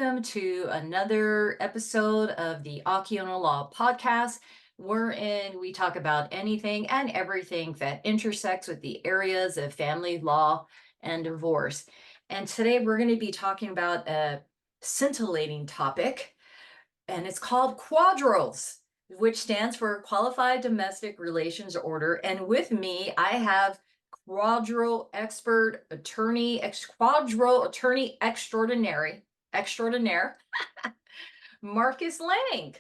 welcome to another episode of the Akiona Law Podcast, wherein we talk about anything and everything that intersects with the areas of family law and divorce. And today we're going to be talking about a scintillating topic, and it's called QDROs, which stands for Qualified Domestic Relations Order. And with me, I have QDRO expert attorney, QDRO attorney extraordinaire, Marques Lang.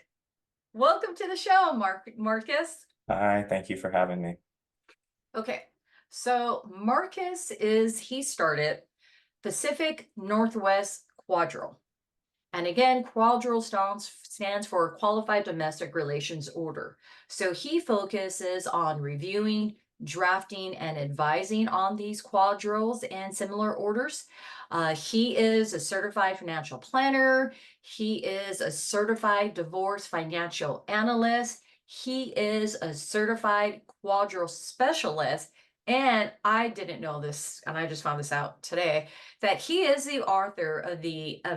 Welcome to the show, Marcus. Hi, thank you for having me. Okay, so he started Pacific Northwest QDRO. And again, QDRO stands for Qualified Domestic Relations Order. So he focuses on reviewing, drafting, and advising on these QDROs and similar orders. He is a certified financial planner. He is a certified divorce financial analyst. He is a certified QDRO specialist. And I didn't know this, and I just found this out today, that he is the author of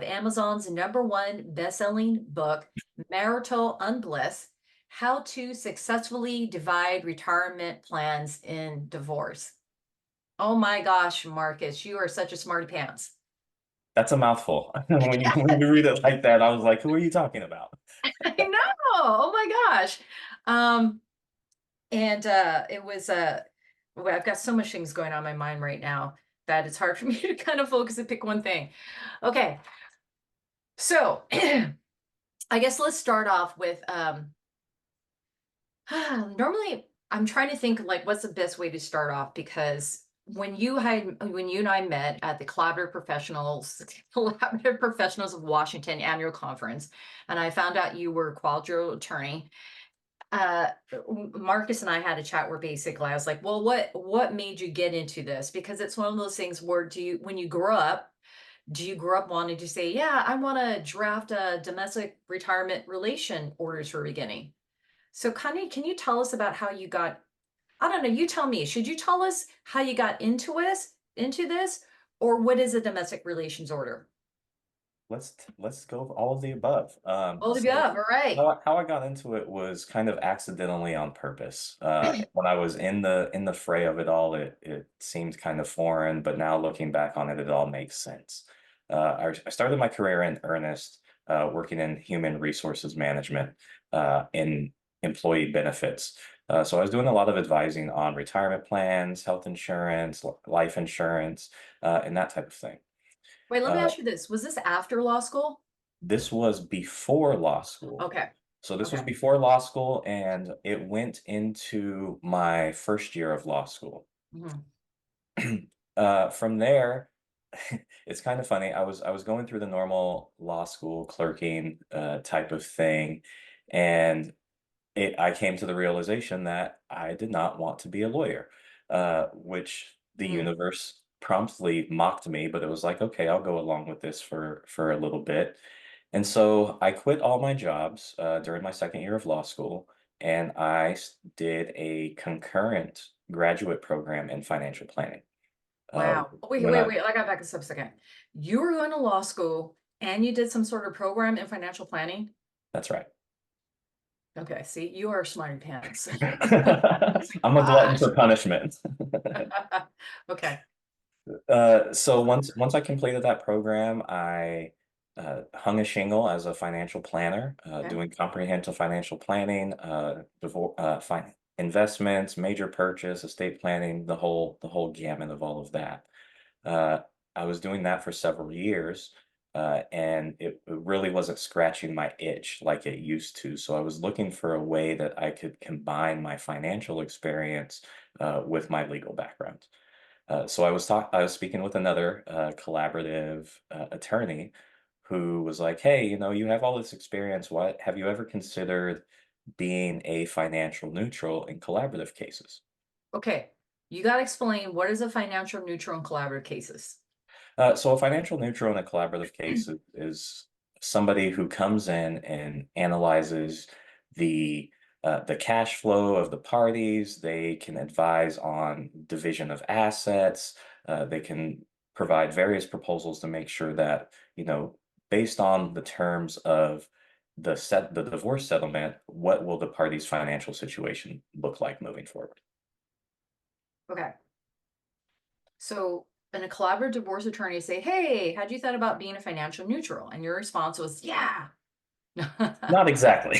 Amazon's #1 best-selling book, Marital Unbliss: How to Successfully Divide Retirement Plans in Divorce. Oh my gosh, Marcus, you are such a smarty pants. That's a mouthful. When you read it like that, I was like, who are you talking about? I know. Oh my gosh. It was well, I've got so much things going on in my mind right now that it's hard for me to kind of focus and pick one thing. Okay. So I guess let's start off with normally I'm trying to think like what's the best way to start off, because when you and I met at the Collaborative Professionals of Washington annual conference, and I found out you were a QDRO attorney, Marcus and I had a chat where basically I was like, well, what made you get into this? Because it's one of those things where when you grow up, do you grow up wanting to say, yeah, I want to draft a domestic retirement relation orders for beginning? So Connie, can you tell us about how you got, I don't know, you tell me, should you tell us how you got into this, or what is a domestic relations order? Let's go with all of the above. All of the So above, all right. how I got into it was kind of accidentally on purpose. When I was in the fray of it all, it seemed kind of foreign, but now looking back on it, it all makes sense. I started my career in earnest, working in human resources management, in employee benefits. So I was doing a lot of advising on retirement plans, health insurance, life insurance, and that type of thing. Wait, let me Uh, ask you this. Was this after law school? this was before law school. Okay. So this was Okay. before law school, and it went into my first year of law school. Mhm. From there, it's kind of funny. I was going through the normal law school clerking type of thing, and I came to the realization that I did not want to be a lawyer, which the Mm. universe promptly mocked me, but it was like, okay, I'll go along with this for a little bit. And so I quit all my jobs during my second year of law school, and did a concurrent graduate program in financial planning. Uh, Wow. Wait, when wait, I wait. I got back a second. You were going to law school and you did some sort of program in financial planning. That's right. Okay, see, you are smarty pants. I'm a glutton Gosh. for punishment. Okay. So once I completed that program, I hung a shingle as a financial planner, Okay. doing comprehensive financial planning, investments, major purchase, estate planning, the whole gamut of all of that. Uh, I was doing that for several years, and it really wasn't scratching my itch like it used to. So I was looking for a way that I could combine my financial experience with my legal background. So I was speaking with another collaborative attorney who was like, "Hey, you have all this experience. What have you ever considered being a financial neutral in collaborative cases?" Okay. You got to explain what is a financial neutral and collaborative cases. So a financial neutral in a collaborative case is somebody who comes in and analyzes the cash flow of the parties. They can advise on division of assets. They can provide various proposals to make sure that based on the terms of the divorce settlement, what will the parties' financial situation look like moving forward? Okay. So, in a collaborative divorce attorney say, "Hey, had you thought about being a financial neutral?" And your response was, "Yeah." Not exactly.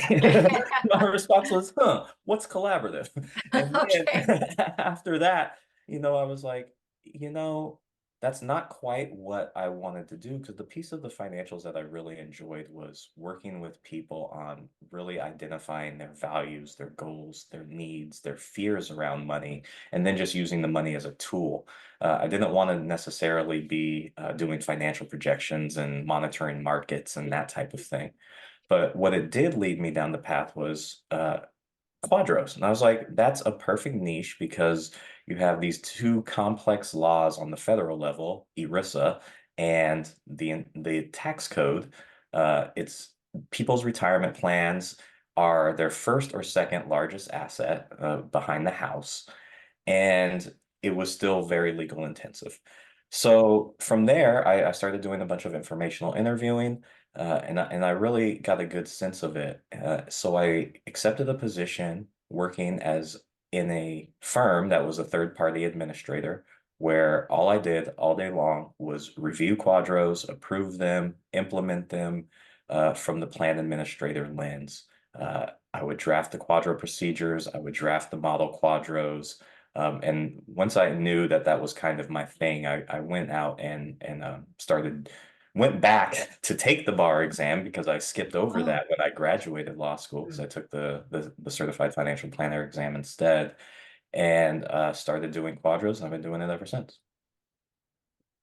My response was, huh, what's collaborative? And then Okay. after that, I was like, you know, that's not quite what I wanted to do, because the piece of the financials that I really enjoyed was working with people on really identifying their values, their goals, their needs, their fears around money, and then just using the money as a tool. I didn't want to necessarily be doing financial projections and monitoring markets and that type of thing. But what it did lead me down the path was quadros. And I was like, that's a perfect niche, because you have these two complex laws on the federal level, ERISA and the tax code. It's people's retirement plans are their first or second largest asset behind the house, and it was still very legal intensive. So from there, I started doing a bunch of informational interviewing, and I really got a good sense of it. So I accepted a position working as in a firm that was a third party administrator, where all I did all day long was review quadros, approve them, implement them from the plan administrator lens. I would draft the quadro procedures, I would draft the model quadros. And once I knew that that was kind of my thing, I went out and went back to take the bar exam, because I skipped over Oh, that when I graduated law school, because I took the certified financial planner exam instead, and started doing quadros, and I've been doing it ever since.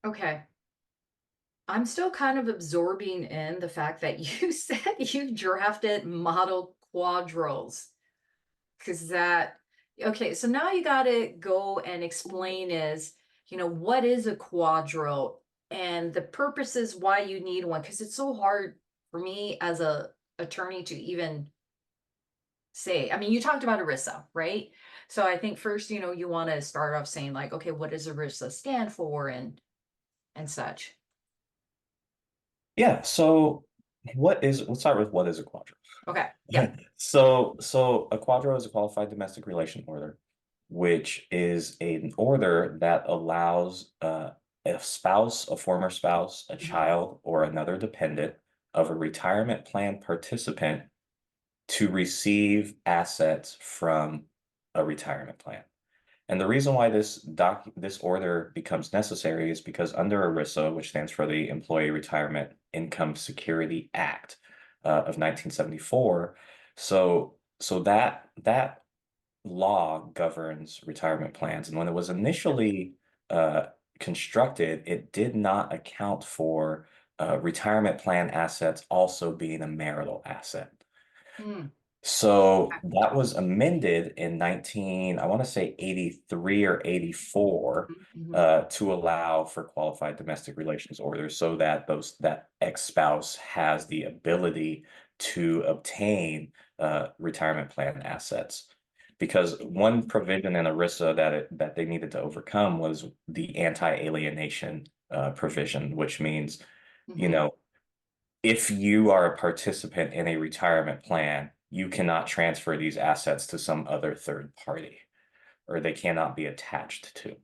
okay. I'm still kind of absorbing in the fact that you said you drafted model quadrilles. Because that, okay, so now you got to go and explain what is a quadrille and the purposes why you need one? Because it's so hard for me as a attorney to even say. I mean, you talked about ERISA, right? So I think first, you want to start off saying like, okay, what does ERISA stand for and such. Yeah, so let's start with what is a quadro. Okay. Yeah. So a quadro is a qualified domestic relation order, which is an order that allows a spouse, a former spouse, a Mhm. child, or another dependent of a retirement plan participant to receive assets from a retirement plan. And the reason why this order becomes necessary is because under ERISA, which stands for the Employee Retirement Income Security Act of 1974, so that law governs retirement plans. And when it was initially uh, constructed, it did not account for retirement plan assets also being a marital asset. Mm, So okay. that was amended in I want to say 83 or 84, Mhm, mhm. to allow for qualified domestic relations orders, so that that ex-spouse has the ability to obtain retirement plan assets. Because one provision in ERISA that they needed to overcome was the anti-alienation provision, which means, you Mhm. know, if you are a participant in a retirement plan, you cannot transfer these assets to some other third party, or they cannot be attached to.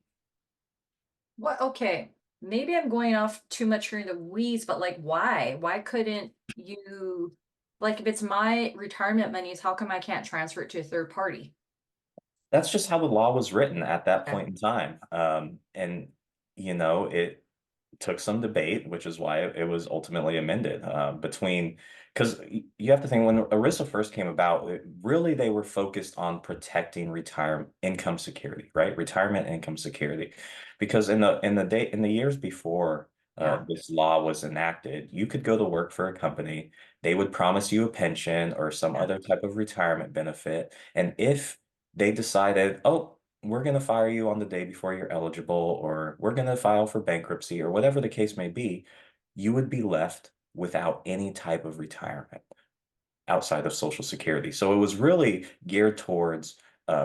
What? Okay. Maybe I'm going off too much here in the weeds, but like, why? Why couldn't you, like, if it's my retirement monies, how come I can't transfer it to a third party? That's just how the law was written at that Okay. point in time. And it took some debate, which is why it was ultimately amended because you have to think, when ERISA first came about, really they were focused on protecting retirement income security, right? Retirement income security, because in the years before Yeah. this law was enacted, you could go to work for a company, they would promise you a pension or some Yeah. other type of retirement benefit, and if they decided, oh, we're going to fire you on the day before you're eligible, or we're going to file for bankruptcy, or whatever the case may be, you would be left without any type of retirement outside of Social Security. So it was really geared towards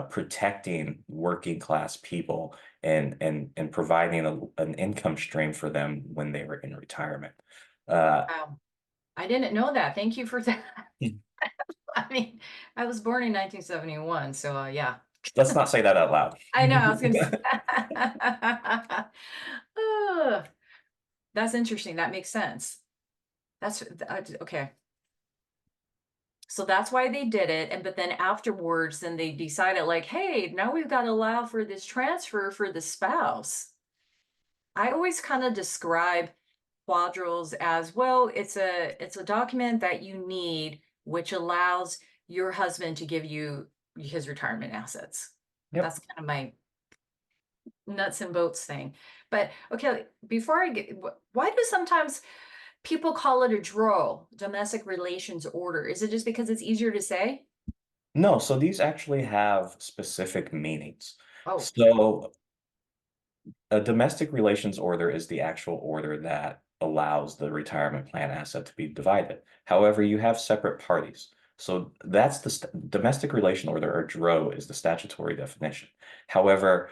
protecting working class people and providing an income stream for them when they were in retirement. Uh, Wow. I didn't know that. Thank you for that. Hmm. I mean, I was born in 1971, so yeah. Let's not say that out loud. I know, I was gonna say. Ugh, that's interesting. That makes sense. Okay. So that's why they did it. And but then afterwards, then they decided, like, hey, now we've got to allow for this transfer for the spouse. I always kind of describe quadrilles as, well, it's a document that you need, which allows your husband to give you his retirement assets. Yep. That's kind of my nuts and bolts thing. But okay, before I get, why do sometimes people call it a DRO, domestic relations order? Is it just because it's easier to say? No, so these actually have specific meanings. Oh, So a domestic relations order is the actual order that allows the retirement plan asset to be divided. However, you have separate parties. So that's the domestic relation order, or DRO, is the statutory definition. However,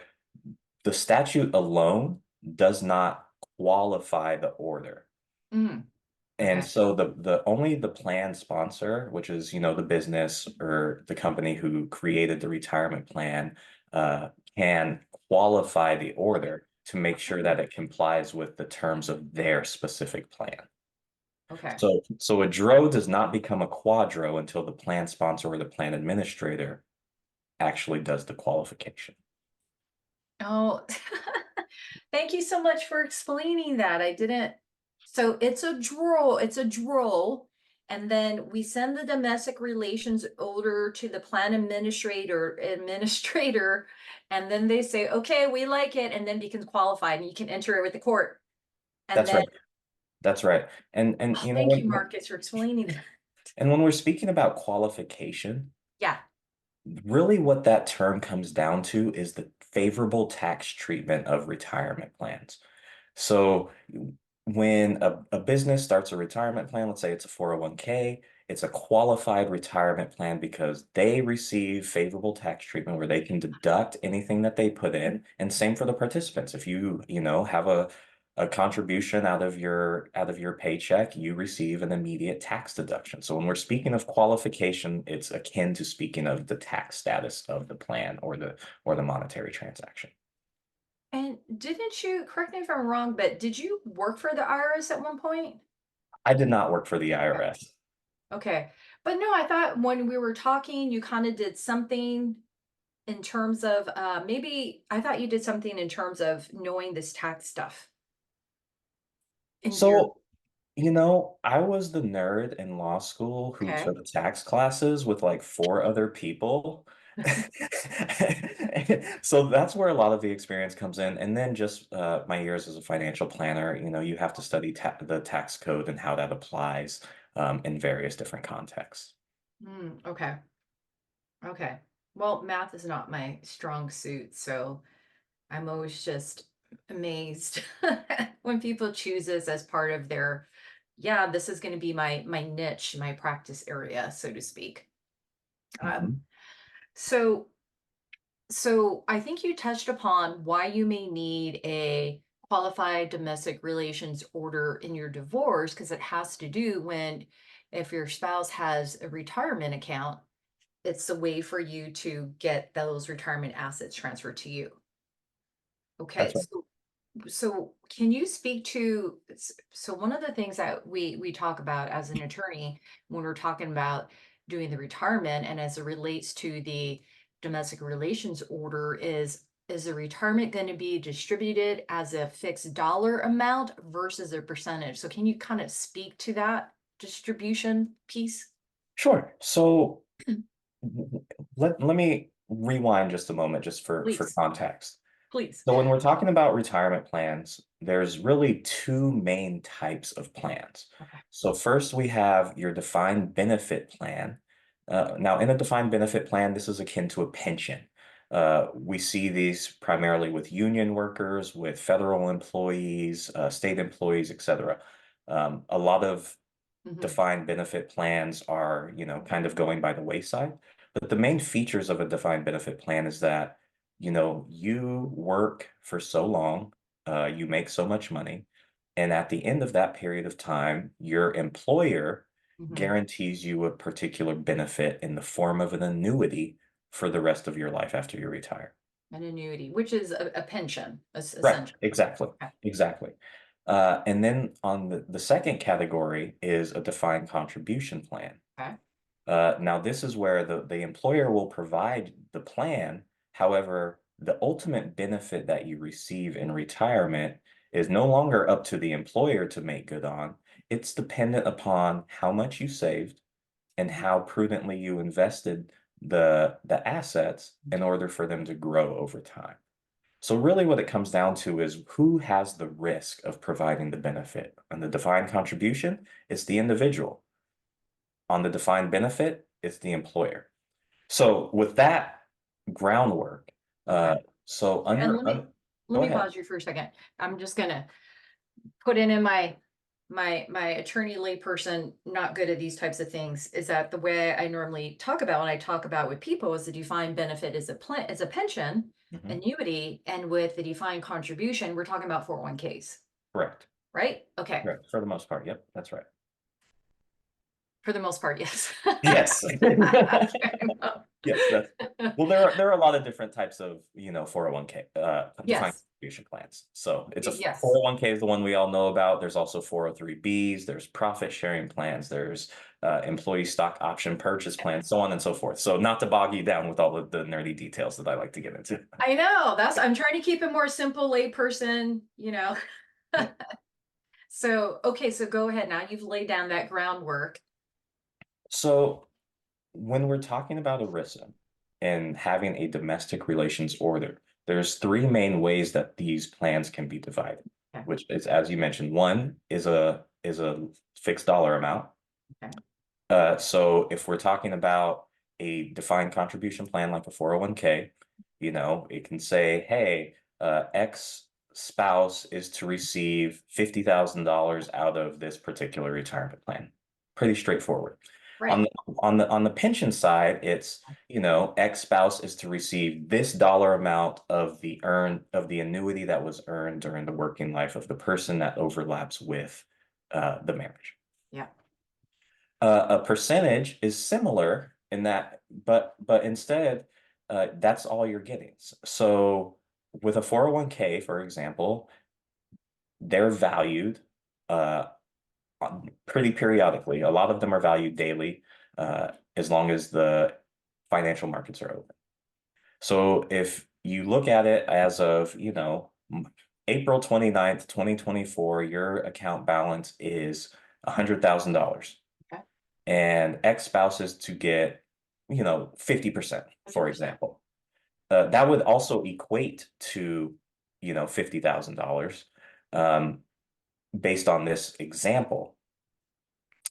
the statute alone does not qualify the order. mm, And okay. so the only the plan sponsor, which is, the business or the company who created the retirement plan, can qualify the order to make sure that it complies with the terms of their specific plan. Okay. So a DRO does not become a quadro until the plan sponsor or the plan administrator actually does the qualification. Oh, thank you so much for explaining that. I didn't. So it's a draw, and then we send the domestic relations order to the plan administrator, and then they say, okay, we like it, and then becomes qualified, and you can enter it with the court. And That's then, right. That's right. And oh, thank you, Marcus, for explaining that. when we're speaking about qualification, Yeah. really what that term comes down to is the favorable tax treatment of retirement plans. So when a business starts a retirement plan, let's say it's a 401(k), it's a qualified retirement plan because they receive favorable tax treatment where they can deduct anything that they put in. And same for the participants. If have a contribution out of your paycheck, you receive an immediate tax deduction. So when we're speaking of qualification, it's akin to speaking of the tax status of the plan or the monetary transaction. And didn't you, correct me if I'm wrong, but did you work for the IRS at one point? I did not work for the Okay. IRS. Okay. But no, I thought when we were talking, you kind of did something in terms of maybe I thought you did something in terms of knowing this tax stuff in your So, I was the nerd in law school who okay. took tax classes with like four other people. So that's where a lot of the experience comes in. And then just my years as a financial planner, you have to study the tax code and how that applies in various different contexts. Okay. Okay. Well, math is not my strong suit, so I'm always just amazed when people choose this as part of their, yeah, this is going to be my niche, my practice area, so to speak. Um, Mhm. so So I think you touched upon why you may need a qualified domestic relations order in your divorce, because it has to do when if your spouse has a retirement account, it's a way for you to get those retirement assets transferred to you. Okay, That's right. so can you speak to so one of the things that we talk about as an attorney when we're talking about doing the retirement and as it relates to the domestic relations order is the retirement going to be distributed as a fixed dollar amount versus a percentage? So can you kind of speak to that distribution piece? Sure. So let me rewind just a moment just for Please, context. please. So when we're talking about retirement plans, there's really two main types of plans. Okay. So first we have your defined benefit plan. Now in a defined benefit plan, this is akin to a pension. We see these primarily with union workers, with federal employees, state employees, etc. A lot of Hmm. defined benefit plans are, kind of going by the wayside. But the main features of a defined benefit plan is that, you work for so long, you make so much money, And at the end of that period of time, your employer Mhm. guarantees you a particular benefit in the form of an annuity for the rest of your life after you retire. An annuity, which is a pension, Right, essentially. exactly, Okay. exactly. And then on the second category is a defined contribution plan. Okay. Now, this is where the employer will provide the plan. However, the ultimate benefit that you receive in retirement is no longer up to the employer to make good on. It's dependent upon how much you saved and Mhm. how prudently you invested the assets in order for them to grow over time. So really what it comes down to is who has the risk of providing the benefit. On the defined contribution, it's the individual. On the defined benefit, it's the employer. So with that groundwork, Okay. uh, so And let go me ahead. pause you for a second. I'm just gonna put in my attorney layperson, not good at these types of things, is that the way I normally talk about when I talk about with people is the defined benefit is a plan is a pension Mhm. annuity, and with the defined contribution, we're talking about 401ks, Correct. right? Okay. Correct. For the most part. Yep, that's right. For the most part, yes. Yes. Okay, well, Yes, that's well, there are a lot of different types of, 401k, defined yes, contribution plans. So it's a yes. 401k is the one we all know about. There's also 403bs, there's profit sharing plans, there's employee stock option purchase plans, so on and so forth. So not to bog you down with all of the nerdy details that I like to get into. I know I'm trying to keep it more simple, layperson. Yeah. So, okay, so go ahead now. You've laid down that groundwork. So when we're talking about ERISA and having a domestic relations order, there's three main ways that these plans can be divided, Okay, which is, as you mentioned, one is a fixed dollar amount. okay. So if we're talking about a defined contribution plan like a 401k, it can say, hey, X spouse is to receive $50,000 out of this particular retirement plan. Pretty straightforward. On Right. the on the pension side, it's, X spouse is to receive this dollar amount of the annuity that was earned during the working life of the person that overlaps with the marriage. Yeah. A percentage is similar in that, but instead, that's all you're getting. So with a 401k, for example, they're valued uh, pretty periodically. A lot of them are valued daily, as long as the financial markets are open. So if you look at it as of, April 29th, 2024, your account balance is $100,000 Okay. and ex-spouses to get, 50%, for 50%. example. That would also equate to, $50,000 um, based on this example.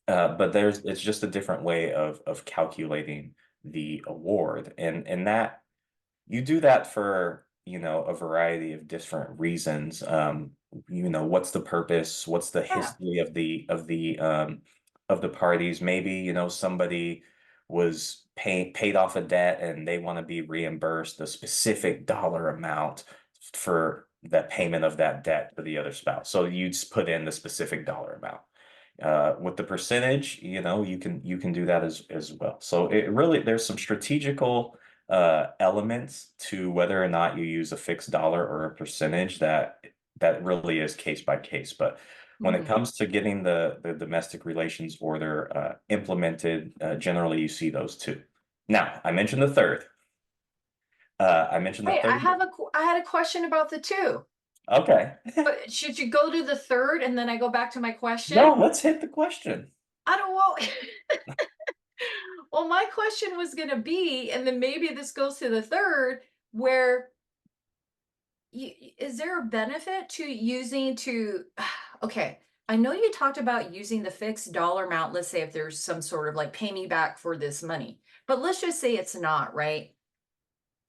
But it's just a different way of calculating the award. And that you do that for, a variety of different reasons. What's the purpose? What's the Yeah. history of the parties? Maybe, somebody was paid off a debt and they want to be reimbursed a specific dollar amount for the payment of that debt to the other spouse. So you just put in the specific dollar amount. With the percentage, you can do that as well. So it really there's some strategical elements to whether or not you use a fixed dollar or a percentage that really is case by case. But when it Mhm. comes to getting the domestic relations order implemented, generally you see those two. Now, I mentioned the third. I mentioned the Wait, third. I had a question about the two. Okay. But should you go to the third and then I go back to my question? No, let's hit the question. I don't know. Well, my question was going to be, and then maybe this goes to the third, where is there a benefit to using to, okay, I know you talked about using the fixed dollar amount. Let's say if there's some sort of like pay me back for this money, but let's just say it's not, right?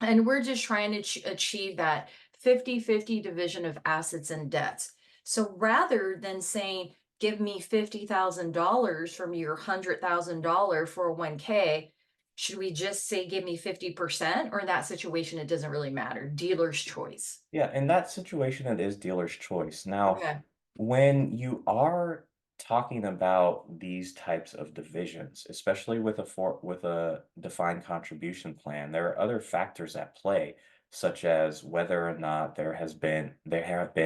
And we're just trying to achieve that 50-50 division of assets and debts. So rather than saying, give me $50,000 from your $100,000 401k, should we just say, give me 50%? Or in that situation, it doesn't really matter. Dealer's choice. Yeah, in that situation, it is dealer's choice. Now, Okay. When you are talking about these types of divisions, especially with a defined contribution plan, there are other factors at play, such as whether or not there have been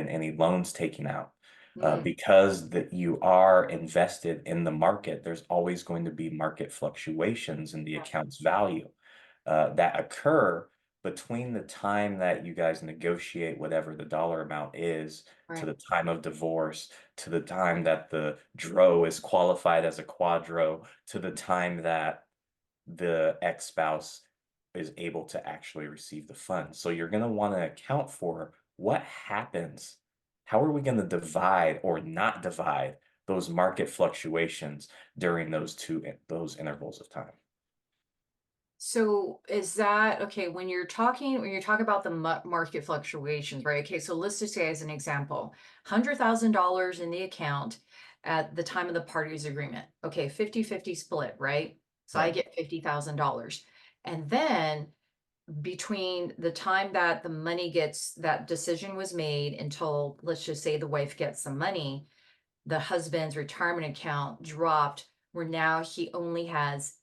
any loans taken out. Mm, Because that you are invested in the market, there's always going to be market fluctuations in the right, account's value that occur between the time that you guys negotiate whatever the dollar amount is to right. the time of divorce, to the time that the DRO is qualified as a quadro, to the time that the ex-spouse is able to actually receive the funds. So you're going to want to account for what happens. How are we going to divide or not divide those market fluctuations during those intervals of time? So is that okay when you talk about the market fluctuations, right? Okay, so let's just say as an example, $100,000 in the account at the time of the parties agreement. Okay, 50-50 split, right? So I Right. get $50,000. And then between the time that the money gets that decision was made until let's just say the wife gets some money, the husband's retirement account dropped where now he only has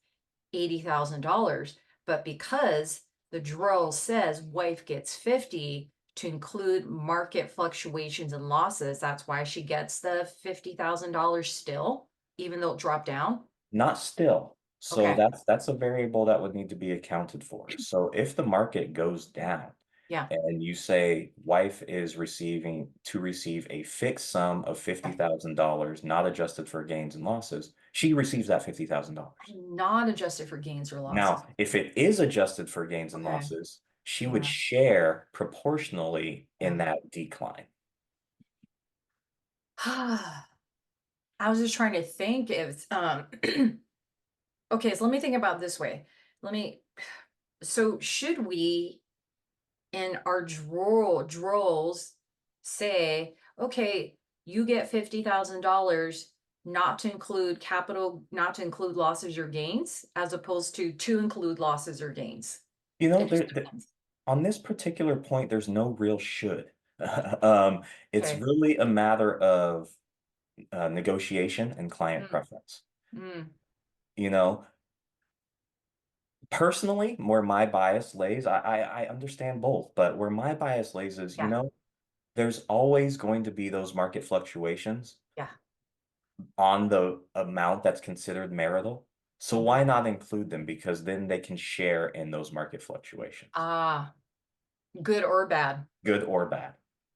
$80,000. But because the drill says wife gets 50 to include market fluctuations and losses, that's why she gets the $50,000 still, even though it dropped down. Not still. So Okay. that's a variable that would need to be accounted for. So if the market goes down Yeah. and you say wife is receive a fixed sum of Okay. $50,000, not adjusted for gains and losses, she receives that $50,000. Not adjusted for gains or losses. Now, if it is adjusted for gains and Okay. losses, she would Yeah. share proportionally in Yeah. that decline. I was just trying to think if okay, so let me think about it this way. Let me so should we in our drolls say, okay, you get $50,000 not to include capital, not to include losses or gains, as opposed to include losses or gains. You know, It just depends. on this particular point, there's no real should. It's Okay. really a matter of negotiation and client Mm, preference. mm, You know, personally, where my bias lays, I understand both, but where my bias lays is, yeah. there's always going to be those market fluctuations Yeah. on the amount that's considered marital. So Mhm. why not include them? Because then they can share in those market fluctuations, Ah, good or bad. good or bad.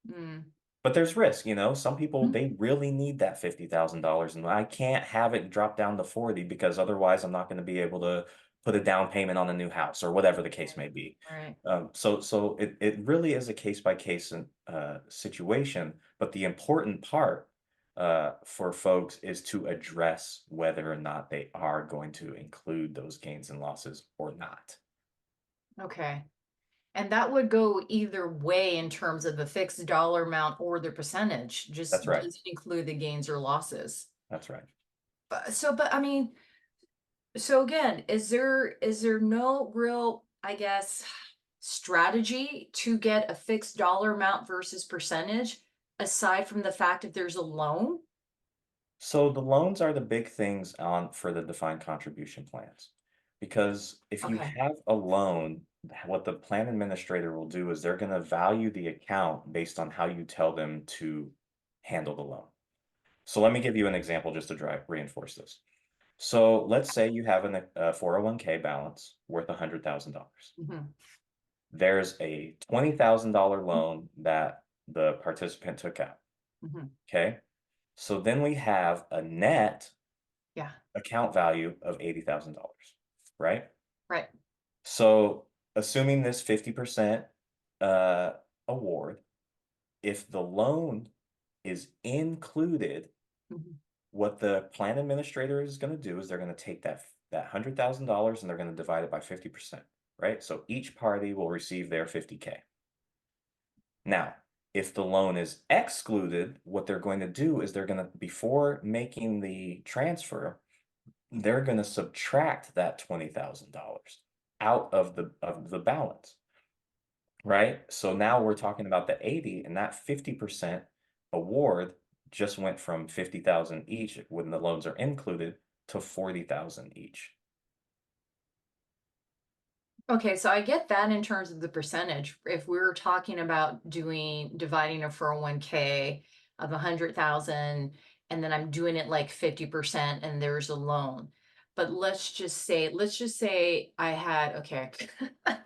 Mm, But there's risk, some people mm, they really need that $50,000 and I can't have it drop down to 40 because otherwise I'm not going to be able to put a down payment on a new house or whatever the case may be. right. So it really is a case by case situation, but the important part for folks is to address whether or not they are going to include those gains and losses or not. Okay. And that would go either way in terms of the fixed dollar amount or the percentage, That's just right. doesn't include the gains or losses. That's right. But I mean, so again, is there no real, I guess, strategy to get a fixed dollar amount versus percentage aside from the fact that there's a loan? So the loans are the big things on for the defined contribution plans. Because if you Okay. have a loan, what the plan administrator will do is they're going to value the account based on how you tell them to handle the loan. So let me give you an example just to reinforce this. So let's say you have a 401k balance worth $100,000. Hmm. There's a $20,000 loan that the participant took out. Hmm. Okay. So then we have a net Yeah. account value of $80,000, right? Right. So assuming this 50% uh, award, if the loan is included, Hmm. what the plan administrator is going to do is they're going to take that $100,000 and they're going to divide it by 50%, right? So each party will receive their 50K. Now, if the loan is excluded, what they're going to do is they're going to, before making the transfer, they're going to subtract that $20,000 out of the balance, right? So now we're talking about the 80 and that 50% award just went from 50,000 each when the loans are included to 40,000 each. Okay, so I get that in terms of the percentage. If we were talking about dividing a 401k of 100,000 and then I'm doing it like 50% and there's a loan. But let's just say I had, okay,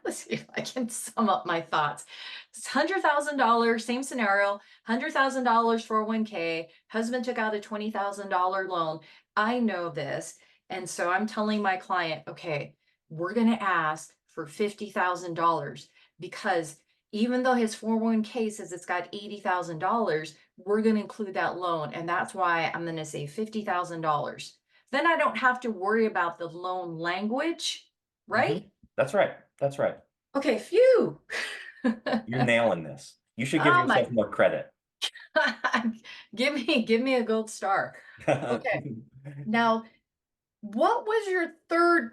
let's see if I can sum up my thoughts. It's $100,000, same scenario, $100,000 401k, husband took out a $20,000 loan. I know this. And so I'm telling my client, okay, we're going to ask for $50,000 because even though his 401k says it's got $80,000, we're going to include that loan. And that's why I'm going to say $50,000. Then I don't have to worry about the loan language, Hmm. right? That's right. That's right. Okay, phew. You're nailing this. You should give Oh my, yourself more credit. give me a gold star. Okay. Now, what was your third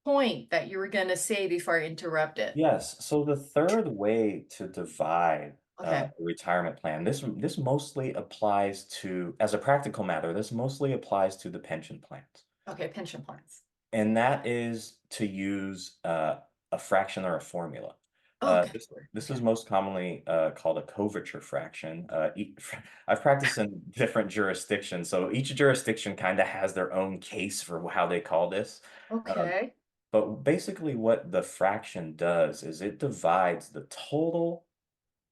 point that you were going to say before I interrupted? Yes. So the third way to divide a Okay. retirement plan, this mostly applies to, as a practical matter, this mostly applies to the pension plans. Okay, pension plans. And that is to use a fraction or a formula. Oh, This okay. is most commonly called a coverture fraction. I've practiced in different jurisdictions, so each jurisdiction kind of has their own case for how they call this. Uh, Okay. but basically, what the fraction does is it divides the total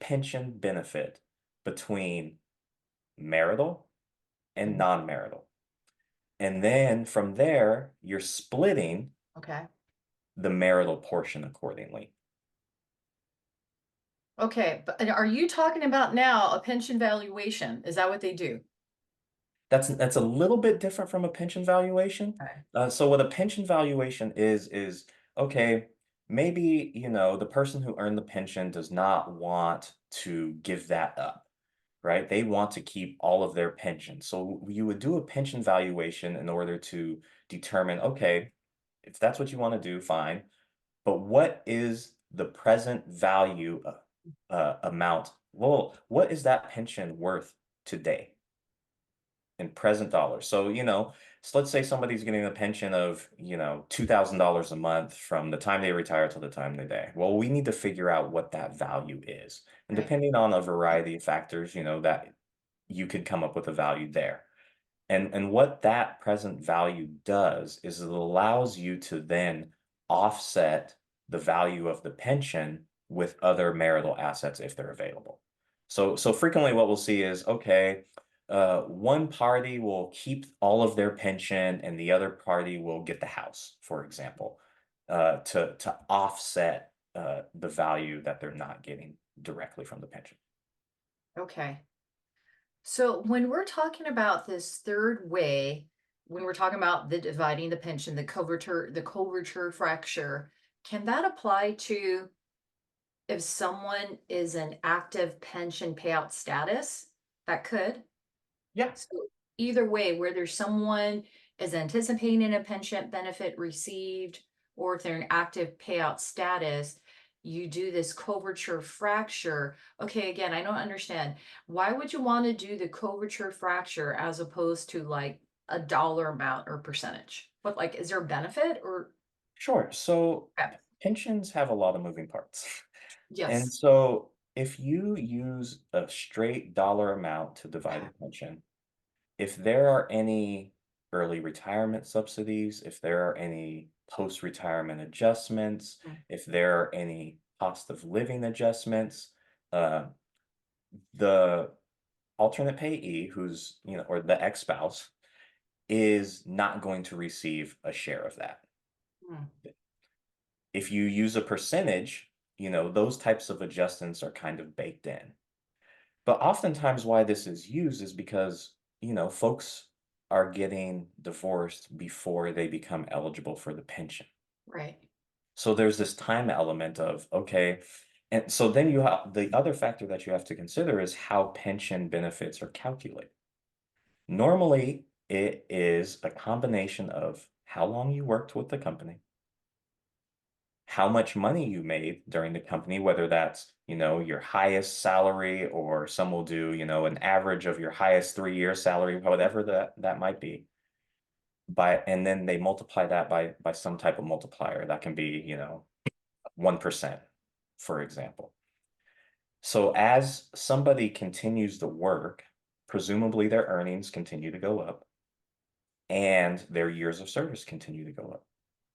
pension benefit between marital and Mhm. non-marital. And then from there, you're splitting Okay. the marital portion accordingly. Okay. But are you talking about now a pension valuation? Is that what they do? That's a little bit different from a pension valuation. Okay. So what a pension valuation is okay, maybe, the person who earned the pension does not want to give that up, right? They want to keep all of their pension. So you would do a pension valuation in order to determine, okay, if that's what you want to do, fine. But what is the present value amount? Well, what is that pension worth today in present dollars? So, so let's say somebody's getting a pension of, $2,000 a month from the time they retire till the time they die. Well, we need to figure out what that value is. And Right. depending on a variety of factors, that you could come up with a value there. And what that present value does is it allows you to then offset the value of the pension with other marital assets if they're available. So frequently what we'll see is, okay, one party will keep all of their pension and the other party will get the house, for example, to offset the value that they're not getting directly from the pension. Okay. So when we're talking about this third way, when we're talking about the dividing the pension, the coverture fracture, can that apply to if someone is an active pension payout status? That could. Yeah. So either way, whether someone is anticipating a pension benefit received, or if they're in active payout status, you do this coverture fracture. Okay, again, I don't understand. Why would you want to do the coverture fracture as opposed to like a dollar amount or percentage? But like, is there a benefit or Sure. So okay. pensions have a lot of moving parts. And Yes. so if you use a straight dollar amount to divide Okay. a pension, if there are any early retirement subsidies, if there are any post-retirement adjustments, Mm. if there are any cost of living adjustments, uh, the alternate payee who's, or the ex-spouse is not going to receive a share of that. Mm. If you use a percentage, those types of adjustments are kind of baked in. But oftentimes why this is used is because, folks are getting divorced before they become eligible for the pension. Right. So there's this time element of, okay, and so then you have the other factor that you have to consider is how pension benefits are calculated. Normally, it is a combination of how long you worked with the company, how much money you made during the company, whether that's, your highest salary, or some will do, an average of your highest 3 year salary, whatever that might be. And then they multiply that by some type of multiplier. That can be, 1%, for example. So as somebody continues to work, presumably their earnings continue to go up and their years of service continue to go up.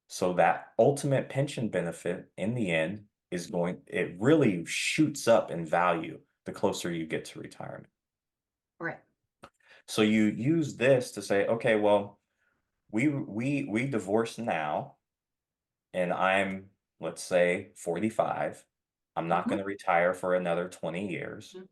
So that ultimate pension benefit in the end it really shoots up in value the closer you get to retirement. Right. So you use this to say, okay, well, we divorce now, and I'm, let's say, 45. I'm not going Mhm. to retire for another 20 years. Mhm.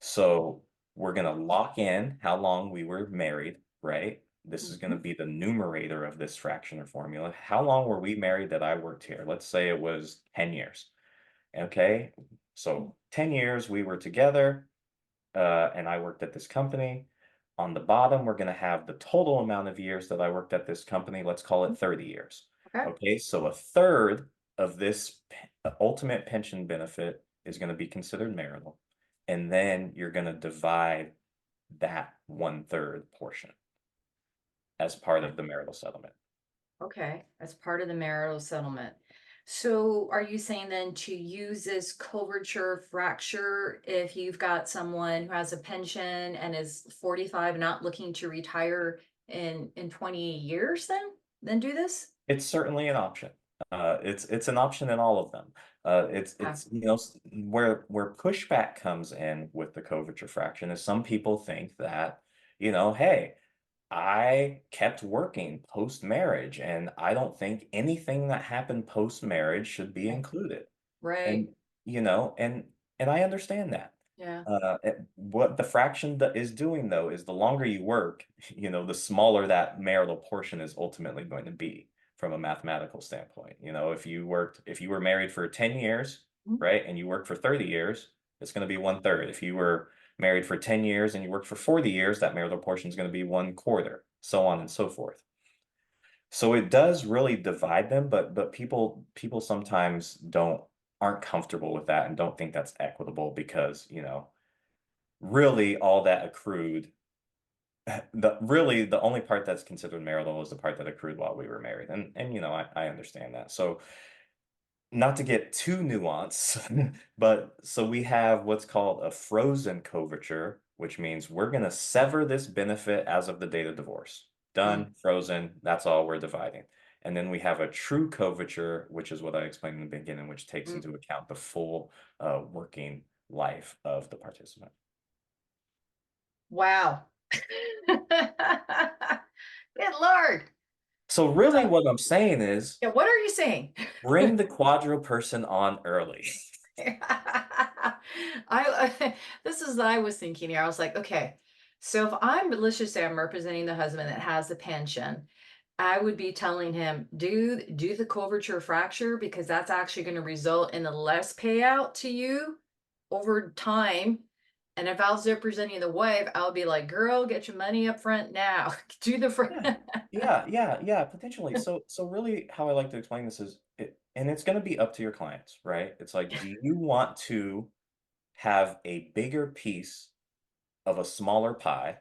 So we're going to lock in how long we were married, right? This is going to Mhm. be the numerator of this fraction or formula. How long were we married that I worked here? Let's say it was 10 years. Okay. So 10 years we were together, and I worked at this company. On the bottom, we're going to have the total amount of years that I worked at this company. Let's call it 30 years. Okay. Okay. So a third of this ultimate pension benefit is going to be considered marital. And then you're going to divide that 1/3 portion as part of the marital settlement. Okay, as part of the marital settlement. So are you saying then to use this coverture fracture if you've got someone who has a pension and is 45, not looking to retire in 20 years then do this? It's certainly an option. It's an option in all of them. Yeah. It's where pushback comes in with the coverture fraction is some people think that, hey, I kept working post marriage, and I don't think anything that happened post marriage should be Right. included. Right. And and I understand that. Yeah. What the fraction is doing, though, is the longer you work, the smaller that marital portion is ultimately going to be from a mathematical standpoint. If you were married for 10 years, Mhm. right, and you worked for 30 years, it's going to be 1/3. If you were married for 10 years and you worked for 40 years, that marital portion is going to be 1/4, so on and so forth. So it does really divide them, but people sometimes aren't comfortable with that and don't think that's equitable because, really all that accrued, the only part that's considered marital is the part that accrued while we were married. And I understand that. So not to get too nuanced, but so we have what's called a frozen coverture, which means we're going to sever this benefit as of the date of divorce. Mm, Done, frozen, that's all we're dividing. And then we have a true coverture, which is what I explained in the beginning, which takes mm. into account the full working life of the participant. Wow. Good Lord. So really what I'm saying is Yeah, what are you saying? bring the quadro person on early. This is what I was thinking here. I was like, okay, so if let's just say I'm representing the husband that has the pension, I would be telling him, do the coverture fracture because that's actually going to result in a less payout to you over time. And if I was representing the wife, I would be like, girl, get your money up front now. Do the Yeah, yeah, potentially. So really how I like to explain this is and it's going to be up to your clients, right? It's like, do you want to have a bigger piece of a smaller pie,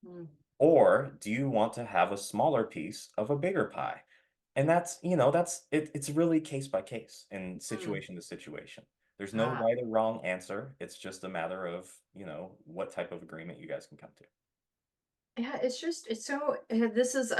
Mm, or do you want to have a smaller piece of a bigger pie? And it's really case by case and mm. situation to situation. There's no Ah. right or wrong answer. It's just a matter of, what type of agreement you guys can come to. Yeah, it's so this is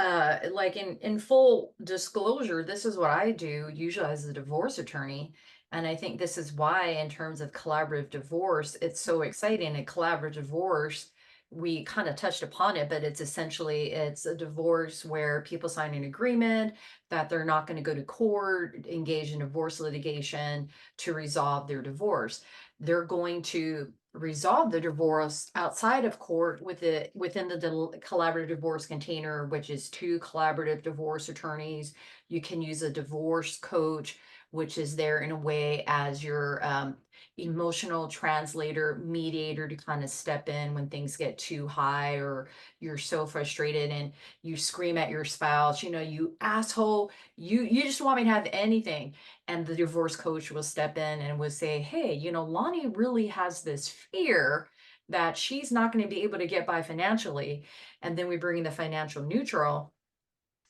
like in full disclosure, this is what I do usually as a divorce attorney. And I think this is why in terms of collaborative divorce, it's so exciting. A collaborative divorce, we kind of touched upon it, but it's a divorce where people sign an agreement that they're not going to go to court, engage in divorce litigation to resolve their divorce. They're going to resolve the divorce outside of court within the collaborative divorce container, which is two collaborative divorce attorneys. You can use a divorce coach which is there in a way as your emotional translator, mediator to kind of step in when things get too high or you're so frustrated and you scream at your spouse, you asshole, you just want me to have anything. And the divorce coach will step in and will say, hey, Lani really has this fear that she's not going to be able to get by financially. And then we bring in the financial neutral,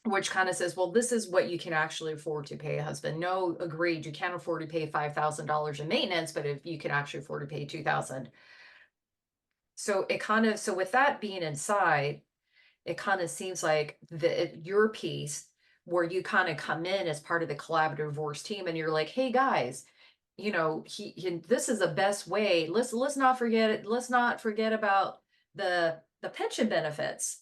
which kind of says, well, this is what you can actually afford to pay a husband. No, agreed, you can't afford to pay $5,000 in maintenance, but if you can actually afford to pay 2,000. So so with that being inside, it kind of seems like your piece where you kind of come in as part of the collaborative divorce team and you're like, hey guys, this is the best way. Let's not forget it. Let's not forget about the pension benefits.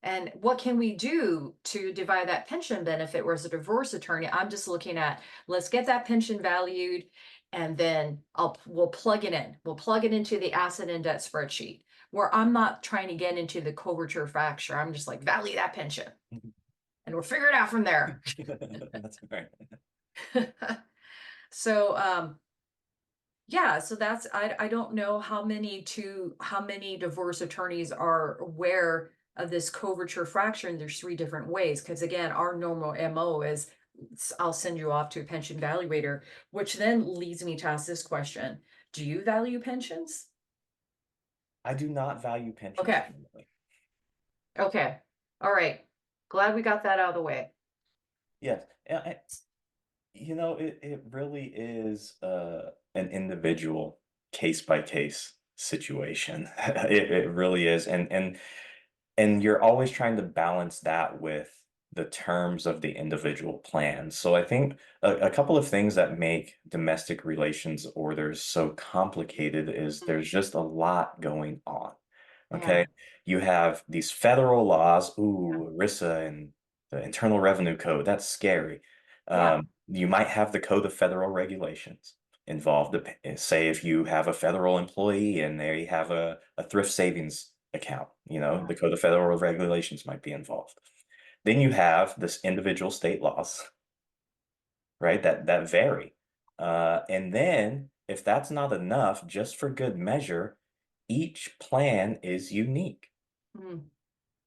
And what can we do to divide that pension benefit? Whereas a divorce attorney, I'm just looking at, let's get that pension valued, and then we'll plug it in. We'll plug it into the asset and debt spreadsheet, where I'm not trying to get into the coverture fracture. I'm just like, value that pension. And we'll figure it out from there. That's right. So yeah, so that's I don't know how many divorce attorneys are aware of this coverture fracture, and there's three different ways. Because again, our normal MO is I'll send you off to a pension valuator, which then leads me to ask this question: do you value pensions? I do not value pensions. Okay. Okay. All right. Glad we got that out of the way. Yes. It really is an individual case by case situation. It really is. And you're always trying to balance that with the terms of the individual plan. So I think a couple of things that make domestic relations orders so complicated is there's just a lot going on. Yeah. Okay. You have these federal laws, ooh, ERISA and the Internal Revenue Code. That's scary. Yeah. You might have the Code of Federal Regulations involved. Say if you have a federal employee and they have a thrift savings account, the Code of Federal Regulations might be involved. Then you have this individual state laws, right? That vary. And then if that's not enough, just for good measure, each plan is unique. Mm.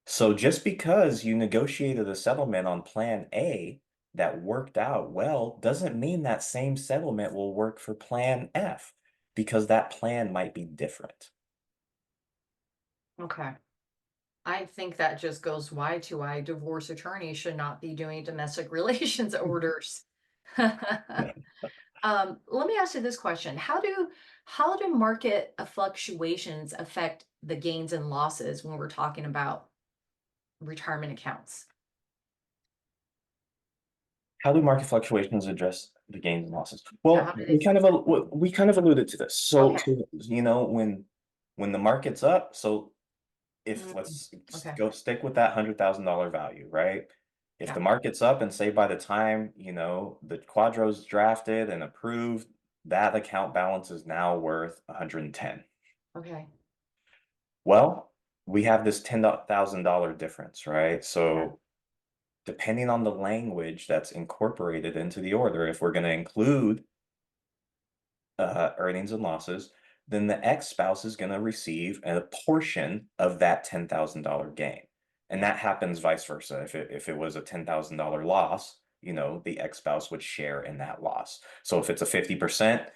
So just because you negotiated a settlement on plan A that worked out well doesn't mean that same settlement will work for plan F because that plan might be different. Okay. I think that just goes why to why divorce attorneys should not be doing domestic relations orders. Let me ask you this question. How do market fluctuations affect the gains and losses when we're talking about retirement accounts? How do market fluctuations address the gains and losses? Yeah, how Well, do they we kind of alluded to this. So, okay. when the market's up, so if Mm, let's okay. go stick with that $100,000 value, right? If Yeah. the market's up and say by the time, the QDRO's drafted and approved, that account balance is now worth 110. Okay. Well, we have this $10,000 difference, right? Yeah. So depending on the language that's incorporated into the order, if we're going to include earnings and losses, then the ex-spouse is going to receive a portion of that $10,000 gain. And Yeah. that happens vice versa. If it was a $10,000 loss, the ex-spouse would share in that loss. So if it's a 50%,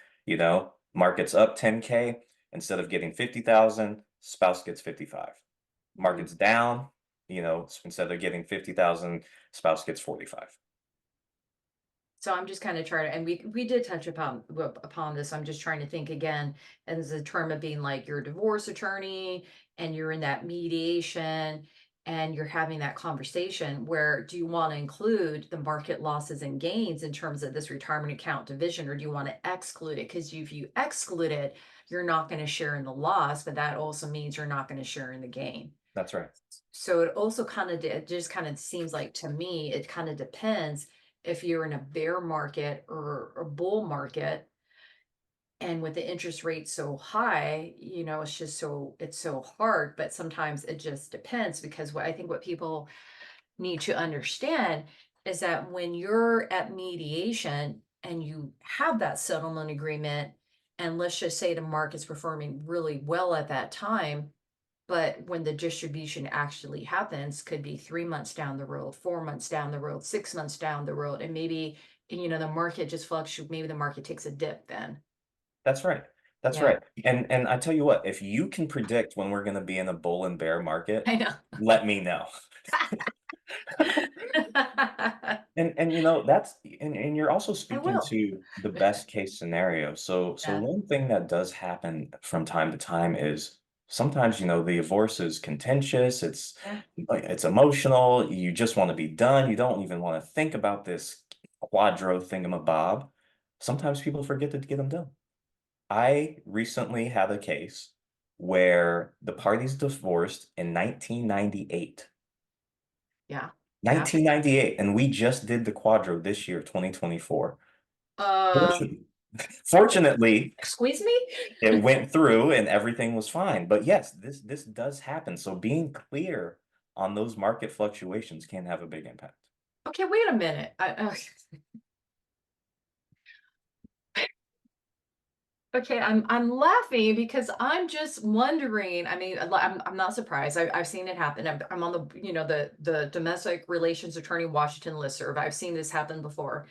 market's up 10K, instead of getting 50,000, spouse gets 55. Mm. Market's down, instead of getting 50,000, spouse gets 45. So I'm just kind of trying to, and we did touch upon this. I'm just trying to think again, as a term of being like you're a divorce attorney and you're in that mediation and you're having that conversation where do you want to include the market losses and gains in terms of this retirement account division, or do you want to exclude it? Because if you exclude it, you're not going to share in the loss, but that also means you're not going to share in the gain. That's right. So it also kind of it just kind of seems like to me it kind of depends if you're in a bear market or a bull market, and with the interest rate so high, it's just it's so hard. But sometimes it just depends, because what I think what people need to understand is that when you're at mediation, and you have that settlement agreement, and let's just say the market's performing really well at that time, but when the distribution actually happens, could be 3 months down the road, 4 months down the road, 6 months down the road, and maybe, the market just fluctuates. Maybe the market takes a dip then. That's right. That's Yeah, right. And I tell you what, if you can predict when we're going to be in a bull and bear market, I know. let me know. And that's and you're also I speaking will. to the best case scenario. So Yeah, one thing that does happen from time to time is sometimes the divorce is contentious, yeah. it's emotional, you just want to be done, you don't even want to think about this quadro thingamabob. Sometimes people forget to get them done. I recently had a case where the parties divorced in 1998. Yeah, it happens. 1998, and we just did the quadro this year, 2024. Uh, Fortunately, fortunately, squeeze me? it went through and everything was fine. But yes, this does happen. So being clear on those market fluctuations can have a big impact. Okay, wait a minute. Okay, I'm laughing because I'm just wondering. I mean, I'm not surprised. I've seen it happen. I'm on the the domestic relations attorney Washington listserv. I've seen this happen before.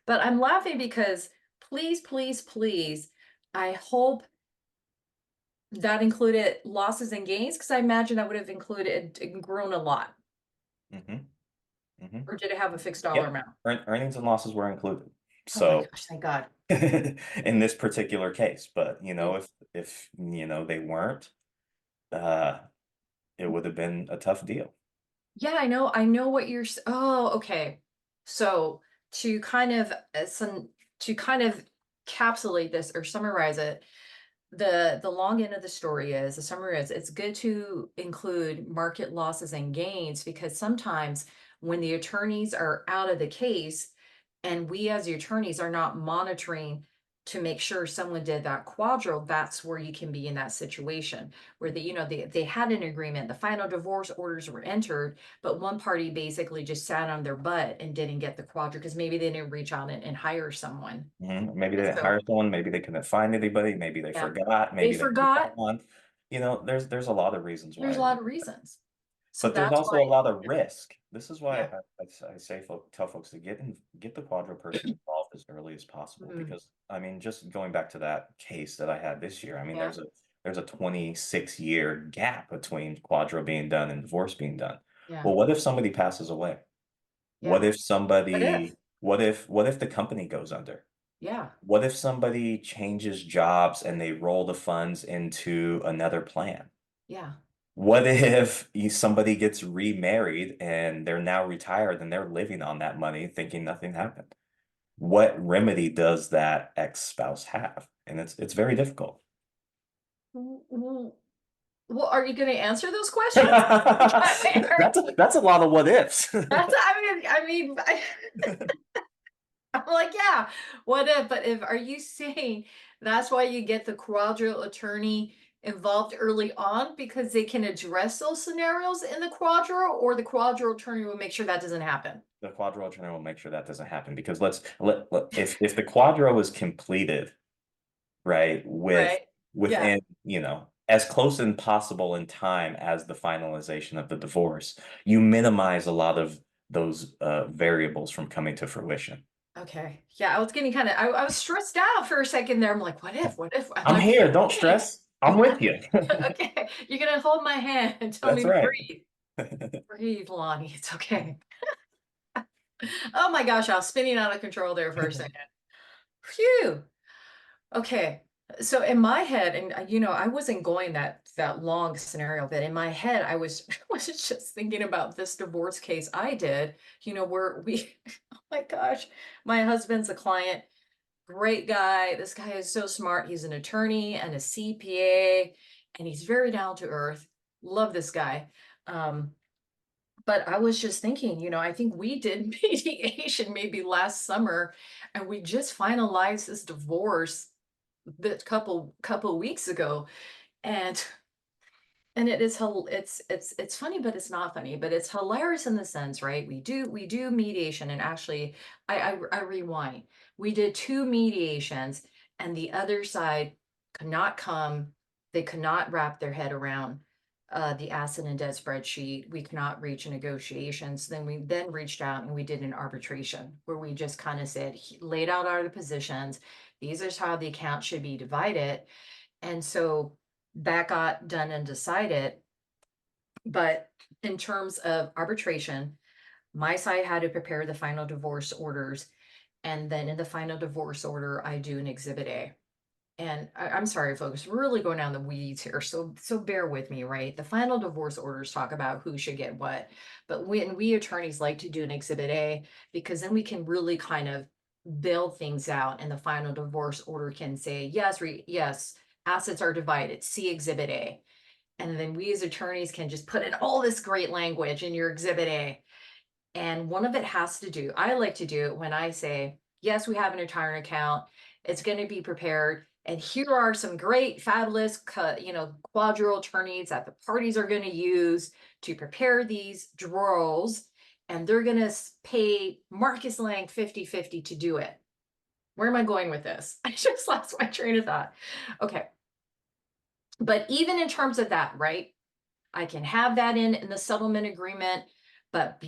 But I'm laughing because please, please, please, I hope that included losses and gains, because I imagine that would have included grown a lot. Hmm. Hmm. Or did it have a fixed dollar Yep. amount? Earnings and losses were included. Oh my So gosh, thank God. in this particular case, but Mm. if they weren't, uh, it would have been a tough deal. Yeah, I know what oh, okay. So to kind of to kind of capsulate this or summarize it, the long end of the story is the summary is it's good to include market losses and gains, because sometimes when the attorneys are out of the case and we as the attorneys are not monitoring to make sure someone did that quadro, that's where you can be in that situation where they had an agreement, the final divorce orders were entered, but one party basically just sat on their butt and didn't get the quadro because maybe they didn't reach out and hire someone. Maybe they And didn't so, hire someone, maybe they couldn't find anybody, maybe they yeah, forgot, they maybe they moved forgot. on. There's a lot of reasons There's a why. lot of reasons. So But there's that's also a why, lot of risk. This is why yeah. I say tell folks to get the quadro person involved as early as possible. Mm, Because I mean, just going back to that case that I had this year, I mean, yeah, there's a 26-year gap between quadro being done and divorce being done. yeah, Well, what if somebody passes away? yeah. What if What if? what if the company goes under? Yeah, What if somebody changes jobs and they roll the funds into another plan? yeah. What if somebody gets remarried and they're now retired and they're living on that money thinking nothing happened? What remedy does that ex-spouse have? And it's very difficult. Well, are you going to answer those questions? That's a lot of what ifs. I'm like, yeah, what if? But if are you saying that's why you get the quadro attorney involved early on because they can address those scenarios in the quadro, or the quadro attorney will make sure that doesn't happen? The quadro attorney will make sure that doesn't happen because if the quadro is completed, right, Right. Yeah. within, as close and possible in time as the finalization of the divorce, you minimize a lot of those variables from coming to fruition. Okay. Yeah, I was getting kind of I was stressed out for a second there. I'm like, what if? What if? I'm I'm like, here, don't hey, stress. I'm with you. okay, you're gonna hold my hand and tell me That's to right. breathe. Breathe, Lonnie. It's okay. Oh my gosh, I was spinning out of control there for a second. Phew. Okay. So in my head, and I wasn't going that long scenario, but in my head, I was was just thinking about this divorce case I did, where we oh my gosh, my husband's a client, great guy. This guy is so smart. He's an attorney and a CPA, and he's very down to earth. Love this guy. Um, but I was just thinking, I think we did mediation maybe last summer, and we just finalized this divorce the couple weeks ago. And And it is it's funny, but it's not funny, but it's hilarious in the sense, right? We do mediation, and actually, I rewind. We did two mediations, and the other side could not come. They could not wrap their head around the asset and debt spreadsheet. We could not reach a negotiations. Then we then reached out and we did an arbitration where we just kind of said, laid out our positions. These are how the account should be divided, and so that got done and decided. But in terms of arbitration, my side had to prepare the final divorce orders. And then in the final divorce order, I do an exhibit A. And I'm sorry, folks, we're really going down the weeds here. So bear with me, right? The final divorce orders talk about who should get what. But when we attorneys like to do an exhibit A, because then we can really kind of build things out, and the final divorce order can say, yes, yes, assets are divided, see exhibit A. And then we as attorneys can just put in all this great language in your exhibit A. And one of it has to do, I like to do it when I say, yes, we have an retirement account. It's going to be prepared. And here are some great, fabulous, QDRO attorneys that the parties are going to use to prepare these drawers. And they're going to pay Marcus Lang 50-50 to do it. Where am I going with this? I just lost my train of thought. Okay. But even in terms of that, right? I can have that in the settlement agreement, but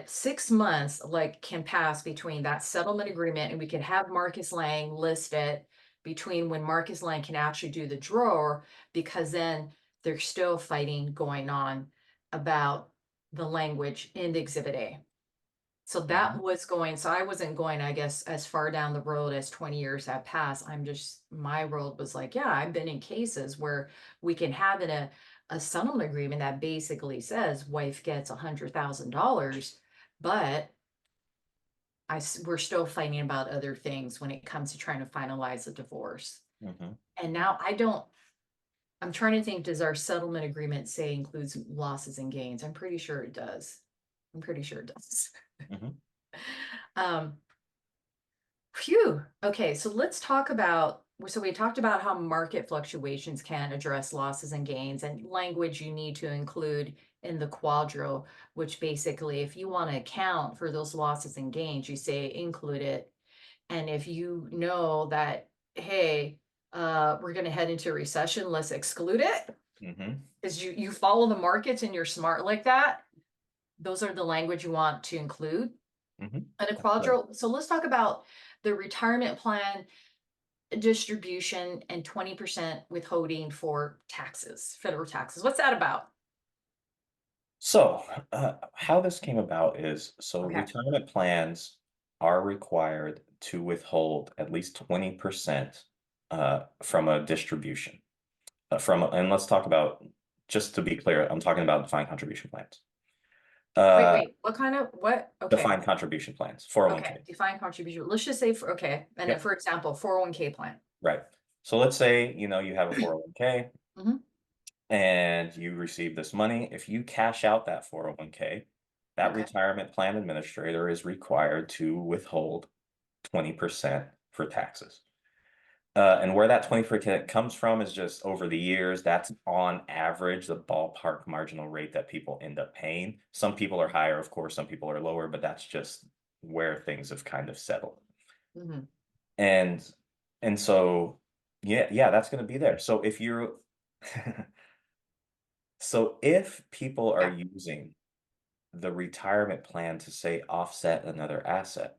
6 months like can pass between that settlement agreement, and we could have Marcus Lang listed between when Marcus Lang can actually do the drawer, because then there's still fighting going on about the language in the exhibit A. So that was going, so I wasn't going, I guess, as far down the road as 20 years have passed. My world was like, yeah, I've been in cases where we can have a settlement agreement that basically says wife gets $100,000, but we're still fighting about other things when it comes to trying to finalize a divorce. Mhm. And now I'm trying to think, does our settlement agreement say includes losses and gains? I'm pretty sure it does. I'm pretty sure it does. Mhm. Um, Phew. Okay, so let's talk about. So we talked about how market fluctuations can address losses and gains, and language you need to include in the QDRO, which basically, if you want to account for those losses and gains, you say include it. And if you know that, hey, we're going to head into a recession, let's exclude it. Mhm. Because you follow the markets and you're smart like that. Those are the language you want to include Mhm. and a That's right. quadro. So let's talk about the retirement plan distribution and 20% withholding for taxes, federal taxes. What's that about? So, how this came about is so Okay. retirement plans are required to withhold at least 20% from a distribution. And let's talk about, just to be clear, I'm talking about defined contribution plans. Wait, Uh, wait. What kind of what? Okay. Defined contribution plans, 401k. Okay. Defined contribution. Let's just say for okay. And then Yep, for example, 401k plan. right. So let's say, you have a 401k Hmm. and you receive this money. If you cash out that 401k, that Okay. retirement plan administrator is required to withhold 20% for taxes. And where that 20% comes from is just over the years, that's on average the ballpark marginal rate that people end up paying. Some people are higher, of course, some people are lower, but that's just where things have kind of settled. Hmm. And and so yeah, that's going to be there. So if you're so if people are Yeah. using the retirement plan to say offset another asset,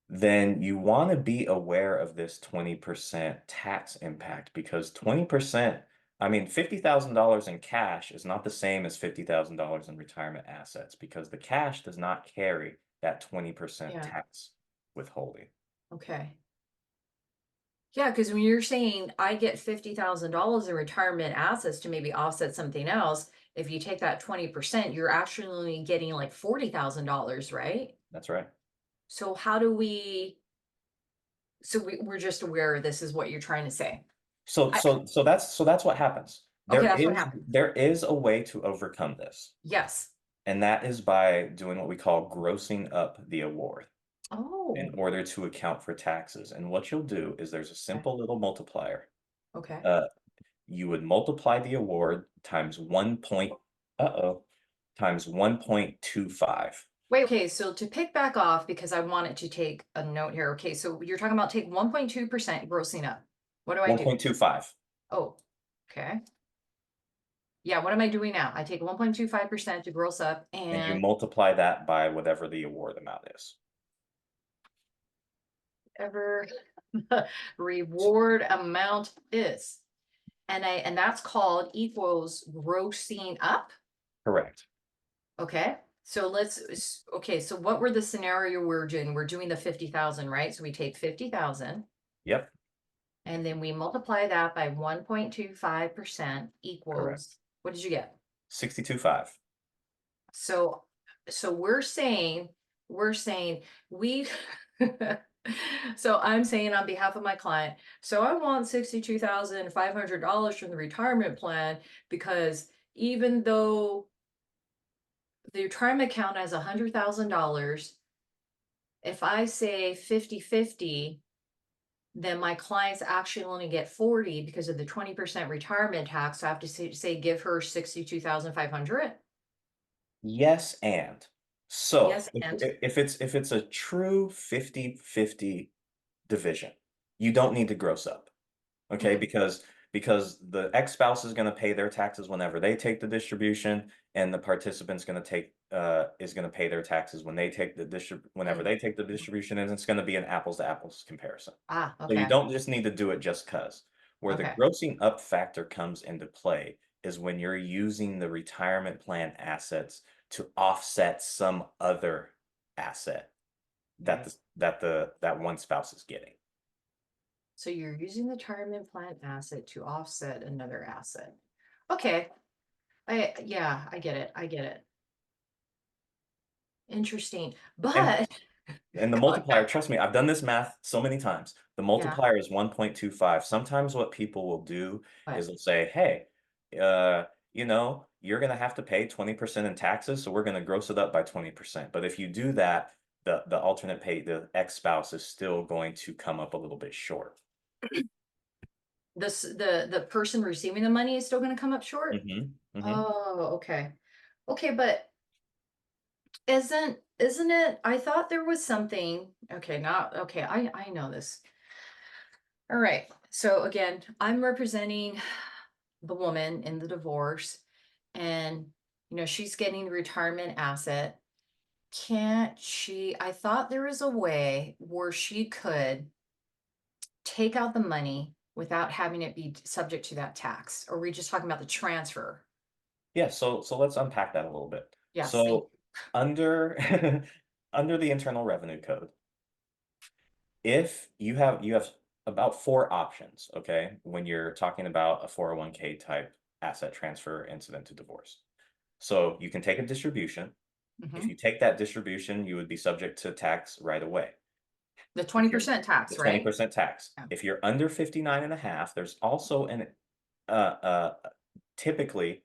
then you want to be aware of this 20% tax impact, because 20%, I mean, $50,000 in cash is not the same as $50,000 in retirement assets, because the cash does not carry that 20% Yeah. tax withholding. Okay. Yeah, because when you're saying I get $50,000 in retirement assets to maybe offset something else, if you take that 20%, you're actually getting like $40,000, right? That's right. So how do we we're just aware this is what you're trying to say. So I so so that's what happens. Okay, There that's what is happened. there is a way to overcome this, Yes. and that is by doing what we call grossing up the award in Oh, order to account for taxes. And what you'll do is there's a okay. simple little multiplier. Okay. Uh, you would multiply the award times times 1.25. Wait, okay, so to pick back off, because I wanted to take a note here. Okay, so you're talking about take 1.2% grossing up. What do I do? 1.25. Oh, okay. Yeah, what am I doing now? I take 1.25% to gross up And you and multiply that by whatever the award amount is. whatever the reward amount is. And that's called equals grossing up. Correct. Okay. So okay, so what were the scenario we're doing? We're doing the 50,000, right? So we take 50,000 Yep. and then we multiply that by 1.25% Correct. equals, what did you get? 62.5. So, so we're saying we, so I'm saying on behalf of my client, so I want $62,500 from the retirement plan because even though the retirement account has $100,000, if I say 50-50, then my clients actually only get 40 because of the 20% retirement tax. So I have to say give her 62,500. Yes, and so Yes, and if it's a true 50-50 division, you don't need to gross up. Okay, mm, because the ex-spouse is going to pay their taxes whenever they take the distribution, and the participant's going to take is going to pay their taxes when they take the whenever mm, they take the distribution, and it's going to be an apples to apples comparison. So you okay, don't just need to do it just cuz. Where the okay. grossing up factor comes into play is when you're using the retirement plan assets to offset some other asset that Right. that one spouse is getting. So you're using the retirement plan asset to offset another asset. Okay. Yeah, I get it. I get it. Interesting. And But And the go on, multiplier, trust me, I've done this math so many times. The yeah, multiplier is 1.25. Sometimes what people will do is but they'll say, hey, uh, you're going to have to pay 20% in taxes, so we're going to gross it up by 20%. But if you do that, the alternate pay, the ex-spouse is still going to come up a little bit short. the person receiving the money is still going to come up short. Hmm. Hmm. Oh, okay. Okay, but isn't it? I thought there was something. Okay, not okay. I know this. All right. So again, I'm representing the woman in the divorce, and she's getting the retirement asset. Can't she? I thought there was a way where she could take out the money without having it be subject to that tax. Or are we just talking about the transfer? Yeah, so let's unpack that a little bit. Yes, thank So under under the Internal Revenue Code, if you have about four options, okay, when you're talking about a 401k type asset transfer incident to divorce. So you can take a distribution. you. If Hmm. you take that distribution, you would be subject to tax right away. The If you're 20% the tax, right? 20% tax. Yeah. If you're under 59 and a half, there's also an typically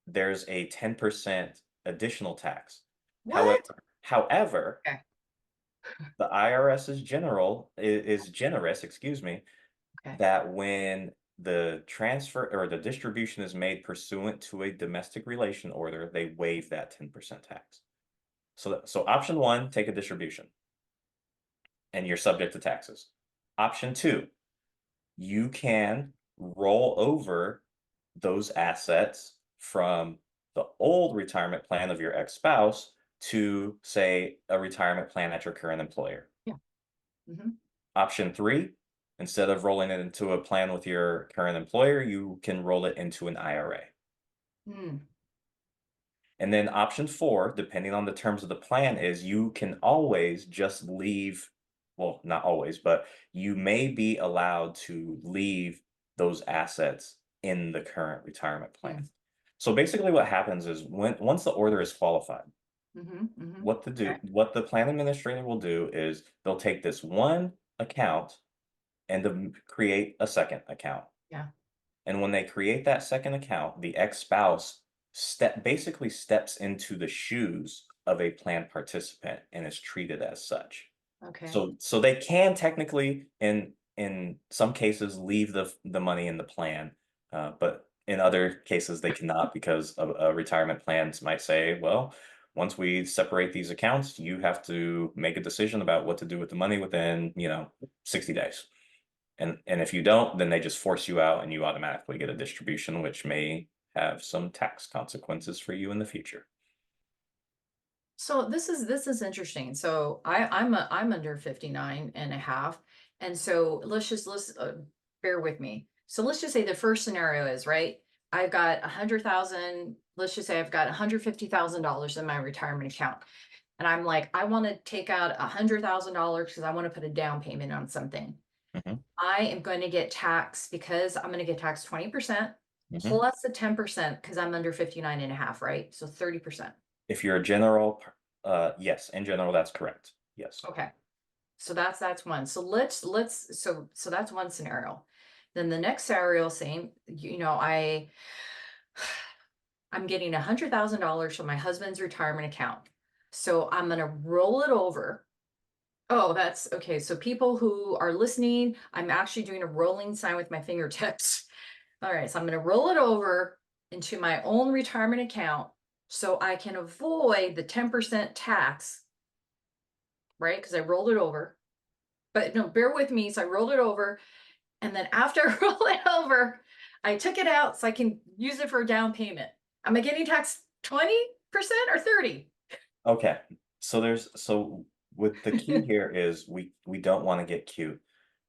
there's a 10% additional tax. However, What? however, Okay. the IRS is generous, excuse me, Okay. that when the transfer or the distribution is made pursuant to a domestic relation order, they waive that 10% tax. So option one, take a distribution and you're subject to taxes. Option two, you can roll over those assets from the old retirement plan of your ex-spouse to, say, a retirement plan at your current employer. Yeah. Hmm. Option three, instead of rolling it into a plan with your current employer, you can roll it into an IRA. Hmm. And then option four, depending on the terms of the plan, is you can always just leave, well, not always, but you may be allowed to leave those assets in the current retirement plan. Hmm. So basically what happens is once the order is qualified, Hmm. Hmm. Okay. what the plan administrator will do is they'll take this one account and create a second account. Yeah. And when they create that second account, the ex-spouse basically steps into the shoes of a plan participant and is treated as such. Okay. So they can technically in some cases leave the money in the plan, But in other cases, they cannot because a retirement plans might say, well, once we separate these accounts, you have to make a decision about what to do with the money within, 60 days. And if you don't, then they just force you out and you automatically get a distribution, which may have some tax consequences for you in the future. So this is interesting. So I'm under 59 and a half. And so let's bear with me. So let's just say the first scenario is right. I've got 100,000, let's just say I've got $150,000 in my retirement account. And I'm like, I want to take out $100,000 because I want to put a down payment on something. Mhm, I am going to get taxed because I'm going to get taxed 20% mhm. plus the 10% because I'm under 59 and a half, right? So 30%. If you're a general, yes, in general, that's correct. Yes. Okay. So that's one. So so that's one scenario. Then the next scenario, same, I'm getting $100,000 from my husband's retirement account. So I'm gonna roll it over. Oh, that's okay. So people who are listening, I'm actually doing a rolling sign with my fingertips. All right, so I'm gonna roll it over into my own retirement account so I can avoid the 10% tax, right? Because I rolled it over. But no, bear with me. So I rolled it over. And then after I roll it over, I took it out so I can use it for a down payment. Am I getting taxed 20% or 30? Okay. So with the key here is we don't want to get cute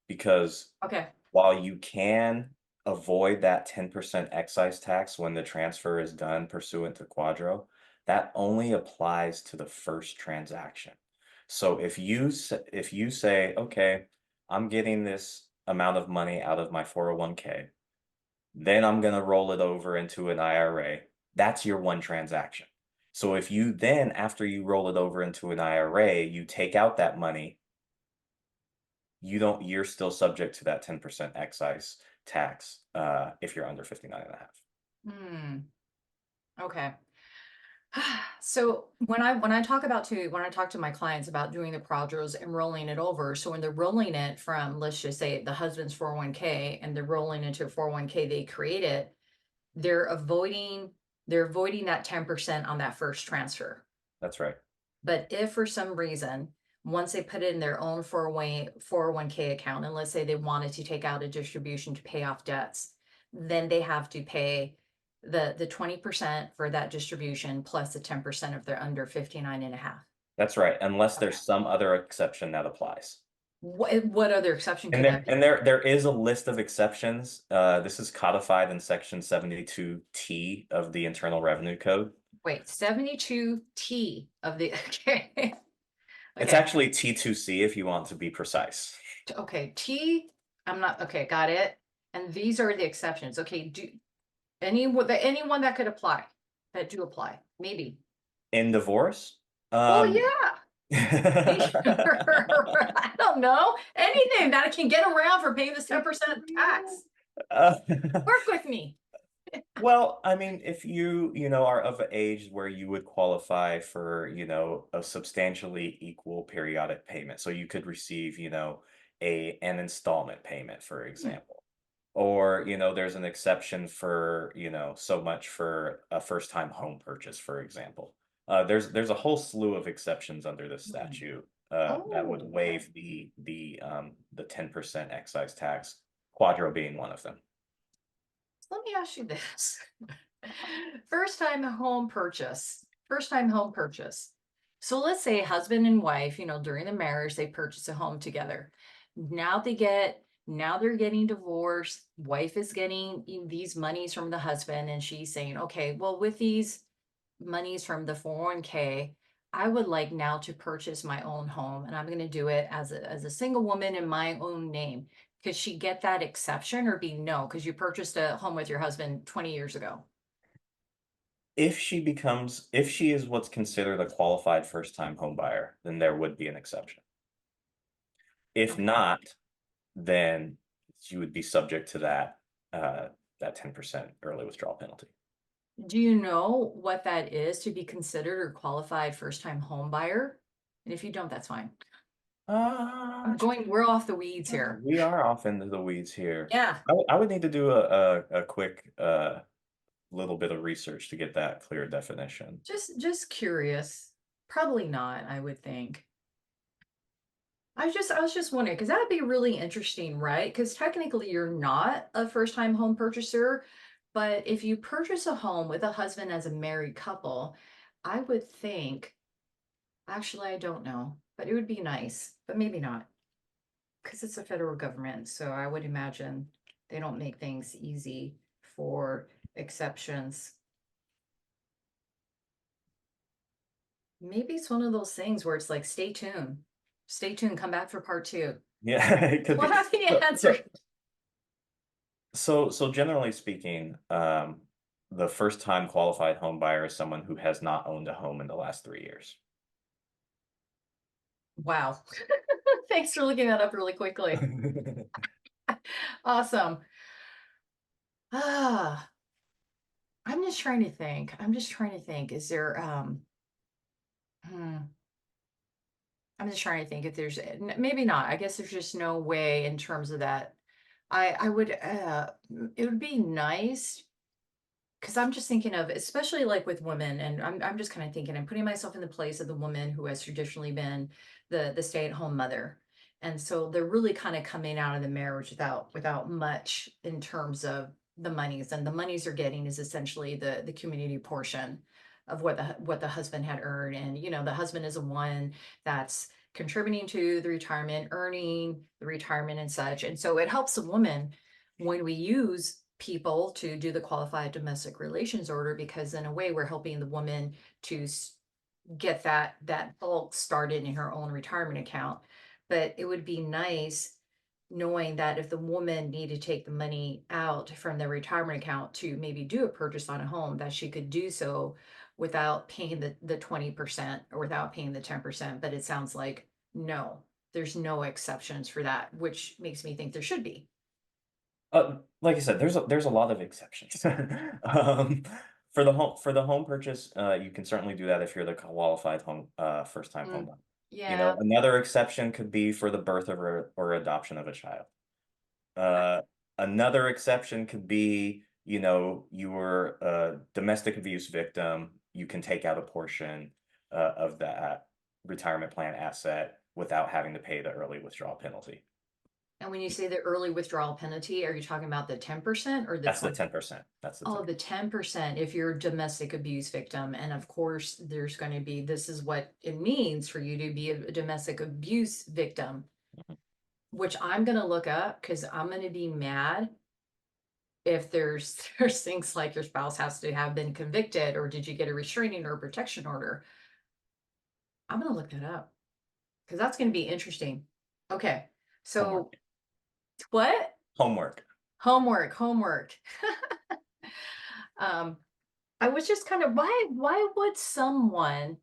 because Okay. while you can avoid that 10% excise tax when the transfer is done pursuant to QDRO, that only applies to the first transaction. So if you say, okay, I'm getting this amount of money out of my 401k, then I'm going to roll it over into an IRA. That's your one transaction. So if you then, after you roll it over into an IRA, you take out that money, you're still subject to that 10% excise tax if you're under 59 and a half. Hmm. Okay. So when I talk to my clients about doing the projects and rolling it over, so when they're rolling it from, let's just say the husband's 401k and they're rolling into a 401k they created, they're avoiding they're avoiding that 10% on that first transfer. That's right. But if for some reason, once they put it in their own 401k account, and let's say they wanted to take out a distribution to pay off debts, then they have to pay the 20% for that distribution plus the 10% if they're under 59 and a half. That's right. Unless Okay. there's some other exception that applies. What other exception And could there that and be? there is a list of exceptions. This is codified in section 72T of the Internal Revenue Code. Wait, 72T of the okay. It's Okay. actually T2C if you want to be precise. Okay. I'm not okay, got it. And these are the exceptions. Okay, do anyone that could apply that do apply, maybe. In divorce, Well, um, yeah. I don't know anything that I can get around for paying this 10% tax. uh, Work with me. well, I mean, if you are of an age where you would qualify for, a substantially equal periodic payment. So you could receive, an installment payment, for Hmm. example. Or, there's an exception for, so much for a first-time home purchase, for example. There's a whole slew of exceptions under this Hmm. statute that would Oh, okay. waive the 10% excise tax, QDRO being one of them. So let me ask you this. First time home purchase. First time home purchase. So let's say husband and wife, during the marriage, they purchase a home together. Now they're getting divorced. Wife is getting these monies from the husband, and she's saying, okay, well, with these monies from the 401k, I would like now to purchase my own home, and I'm going to do it as a single woman in my own name. Could she get that exception or be no? Because you purchased a home with your husband 20 years ago. If she is what's considered a qualified first-time home buyer, then there would be an exception. If Okay. not, then you would be subject to that 10% early withdrawal penalty. Do you know what that is to be considered or qualified first time home buyer? And if you don't, that's fine. We're off the weeds here. We are off into the weeds here. Yeah, I would need to do a quick little bit of research to get that clear definition. just curious. Probably not, I would think. I was just wondering because that'd be really interesting, right? Because technically you're not a first-time home purchaser, but if you purchase a home with a husband as a married couple, I would think, actually, I don't know, but it would be nice, but maybe not, because it's a federal government. So I would imagine they don't make things easy for exceptions. Maybe it's one of those things where it's like, stay tuned. Stay tuned, come back for part two. Yeah, it could We'll be. have the answer. So generally speaking, the first time qualified home buyer is someone who has not owned a home in the last 3 years. Wow. Thanks for looking that up really quickly. Awesome. Ah, I'm just trying to think. I'm just trying to think. Is there hmm, I'm just trying to think if there's maybe not. I guess there's just no way in terms of that. I would it would be nice because I'm just thinking of especially like with women, and I'm just kind of thinking I'm putting myself in the place of the woman who has traditionally been the stay-at-home mother. And so they're really kind of coming out of the marriage without much in terms of the monies. And the monies they're getting is essentially the community portion of what the husband had earned. And you know, the husband is the one that's contributing to the retirement, earning the retirement and such. And so it helps the woman when we use people to do the qualified domestic relations order, because in a way we're helping the woman to get that bulk started in her own retirement account. But it would be nice knowing that if the woman needed to take the money out from the retirement account to maybe do a purchase on a home, that she could do so without paying the 20% or without paying the 10%. But it sounds like no, there's no exceptions for that, which makes me think there should be. Like I said, there's a lot of exceptions. For the home purchase, you can certainly do that if you're the qualified first time home Mm, buyer. yeah. Another exception could be for the birth of or adoption of a child. Uh, Another exception could be, you were a domestic abuse victim. You can take out a portion of that retirement plan asset without having to pay the early withdrawal penalty. And when you say the early withdrawal penalty, are you talking about the 10% or the That's the 20? 10%. That's the Oh, 10. the 10% if you're a domestic abuse victim. And of course, there's going to be, this is what it means for you to be a domestic abuse victim, Mhm. which I'm going to look up because I'm going to be mad if there's things like your spouse has to have been convicted, or did you get a restraining or protection order? I'm going to look that up because that's going to be interesting. Okay. So Homework. what? Homework. Homework. Um, I was just kind of why would someone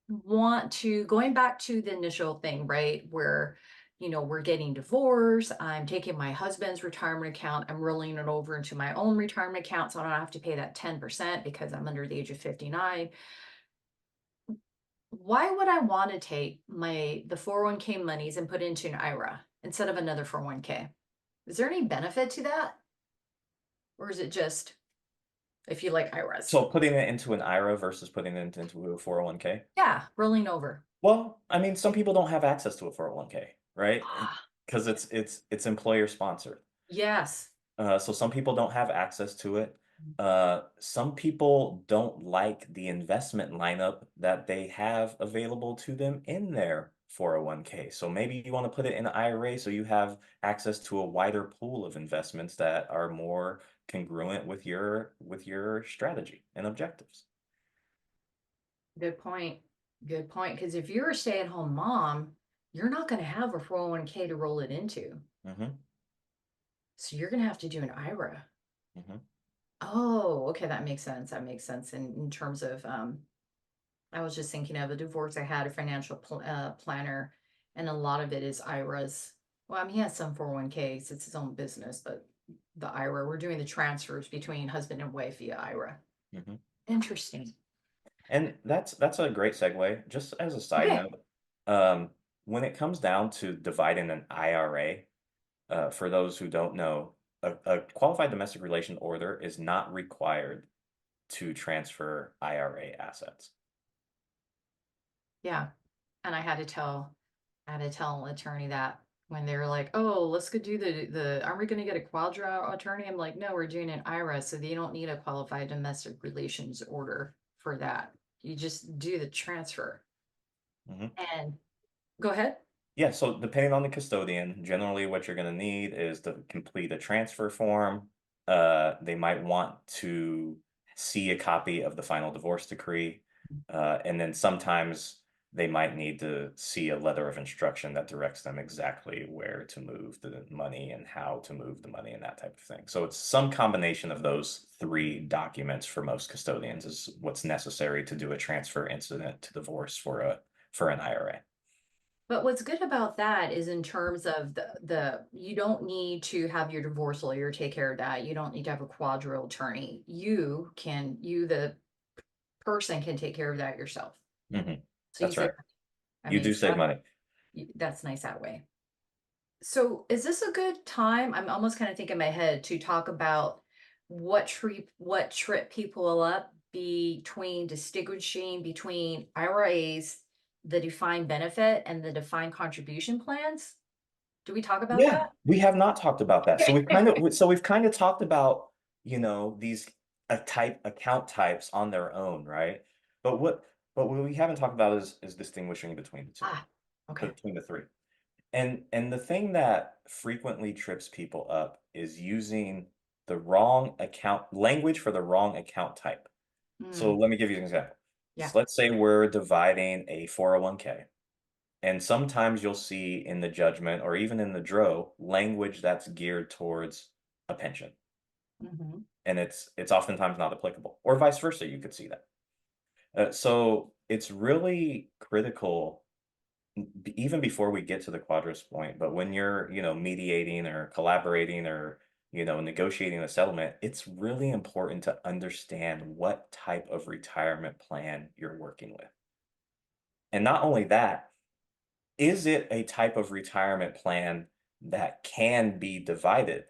want to, going back to the initial thing, right? Where, you know, we're getting divorced, I'm taking my husband's retirement account, I'm rolling it over into my own retirement account so I don't have to pay that 10% because I'm under the age of 59. Why would I want to take the 401k monies and put it into an IRA instead of another 401k? Is there any benefit to that? Or is it just if you like IRAs? So putting it into an IRA versus putting it into a 401k. Yeah, rolling over. Well, I mean, some people don't have access to a 401k, right? Ah, Because it's employer sponsored. yes. So some people don't have access to it. Some people don't like the investment lineup that they have available to them in their 401k. So maybe you want to put it in an IRA so you have access to a wider pool of investments that are more congruent with your strategy and objectives. Good point. Good point. Because if you're a stay-at-home mom, you're not going to have a 401k to roll it into. Hmm. So you're going to have to do an IRA. Hmm. Oh, okay. That makes sense. That makes sense in terms of, I was just thinking of a divorce. I had a financial planner, and a lot of it is IRAs. Well, I mean, he has some 401ks. It's his own business, but the IRA, we're doing the transfers between husband and wife via IRA. Hmm. Interesting. And that's a great segue. Just as a side Okay. note, um, when it comes down to dividing an IRA, for those who don't know, a qualified domestic relation order is not required to transfer IRA assets. Yeah. And I had to tell an attorney that when they were like, "Oh, let's go do aren't we going to get a QDRO attorney?" I'm like, "No, we're doing an IRA, so they don't need a qualified domestic relations order for that. You just do the transfer." Mhm. And go ahead. Yeah, so depending on the custodian, generally what you're going to need is to complete a transfer form. They might want to see a copy of the final divorce decree. And then sometimes they might need to see a letter of instruction that directs them exactly where to move the money and how to move the money and that type of thing. So it's some combination of those three documents for most custodians is what's necessary to do a transfer incident to divorce for an IRA. But what's good about that is in terms of the you don't need to have your divorce lawyer take care of that. You don't need to have a QDRO attorney. You the person can take care of that yourself. Mhm. So you That's say, right. I You mean, do so save money. that's nice that way. So is this a good time? I'm almost kind of thinking in my head to talk about what trip people up between distinguishing between IRAs, the defined benefit, and the defined contribution plans. Do we talk about Yeah, that? we have not talked about that. So Okay. we've kind of talked about, these account types on their own, right? But what we haven't talked about is distinguishing between the two, Ah, okay. between the three. And the thing that frequently trips people up is using the wrong account language for the wrong account type. So Mm, let me give you an example. yeah. So let's say we're dividing a 401k. And sometimes you'll see in the judgment or even in the DRO language that's geared towards a pension. Hmm. And it's oftentimes not applicable. Or vice versa, you could see that. So it's really critical, even before we get to the quadrus point, but when you're, mediating or collaborating or, negotiating a settlement, it's really important to understand what type of retirement plan you're working with. And not only that, is it a type of retirement plan that can be divided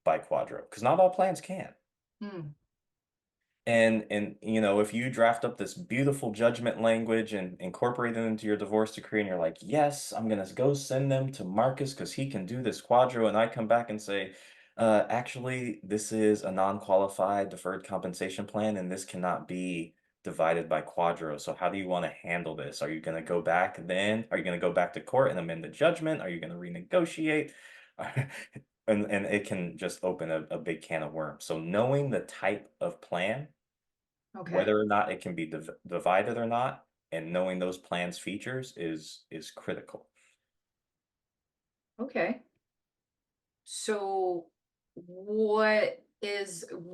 by QDRO? Because not all plans can. Mm, And if you draft up this beautiful judgment language and incorporate it into your divorce decree, and you're like, yes, I'm gonna go send them to Marcus because he can do this QDRO, and I come back and say, actually, this is a non-qualified deferred compensation plan, and this cannot be divided by QDRO. So how do you want to handle this? Are you gonna go back then? Are you gonna go back to court and amend the judgment? Are you gonna renegotiate? And it can just open a big can of worms. So knowing the type of plan, okay. whether or not it can be divided or not, and knowing those plans features is critical. Okay. So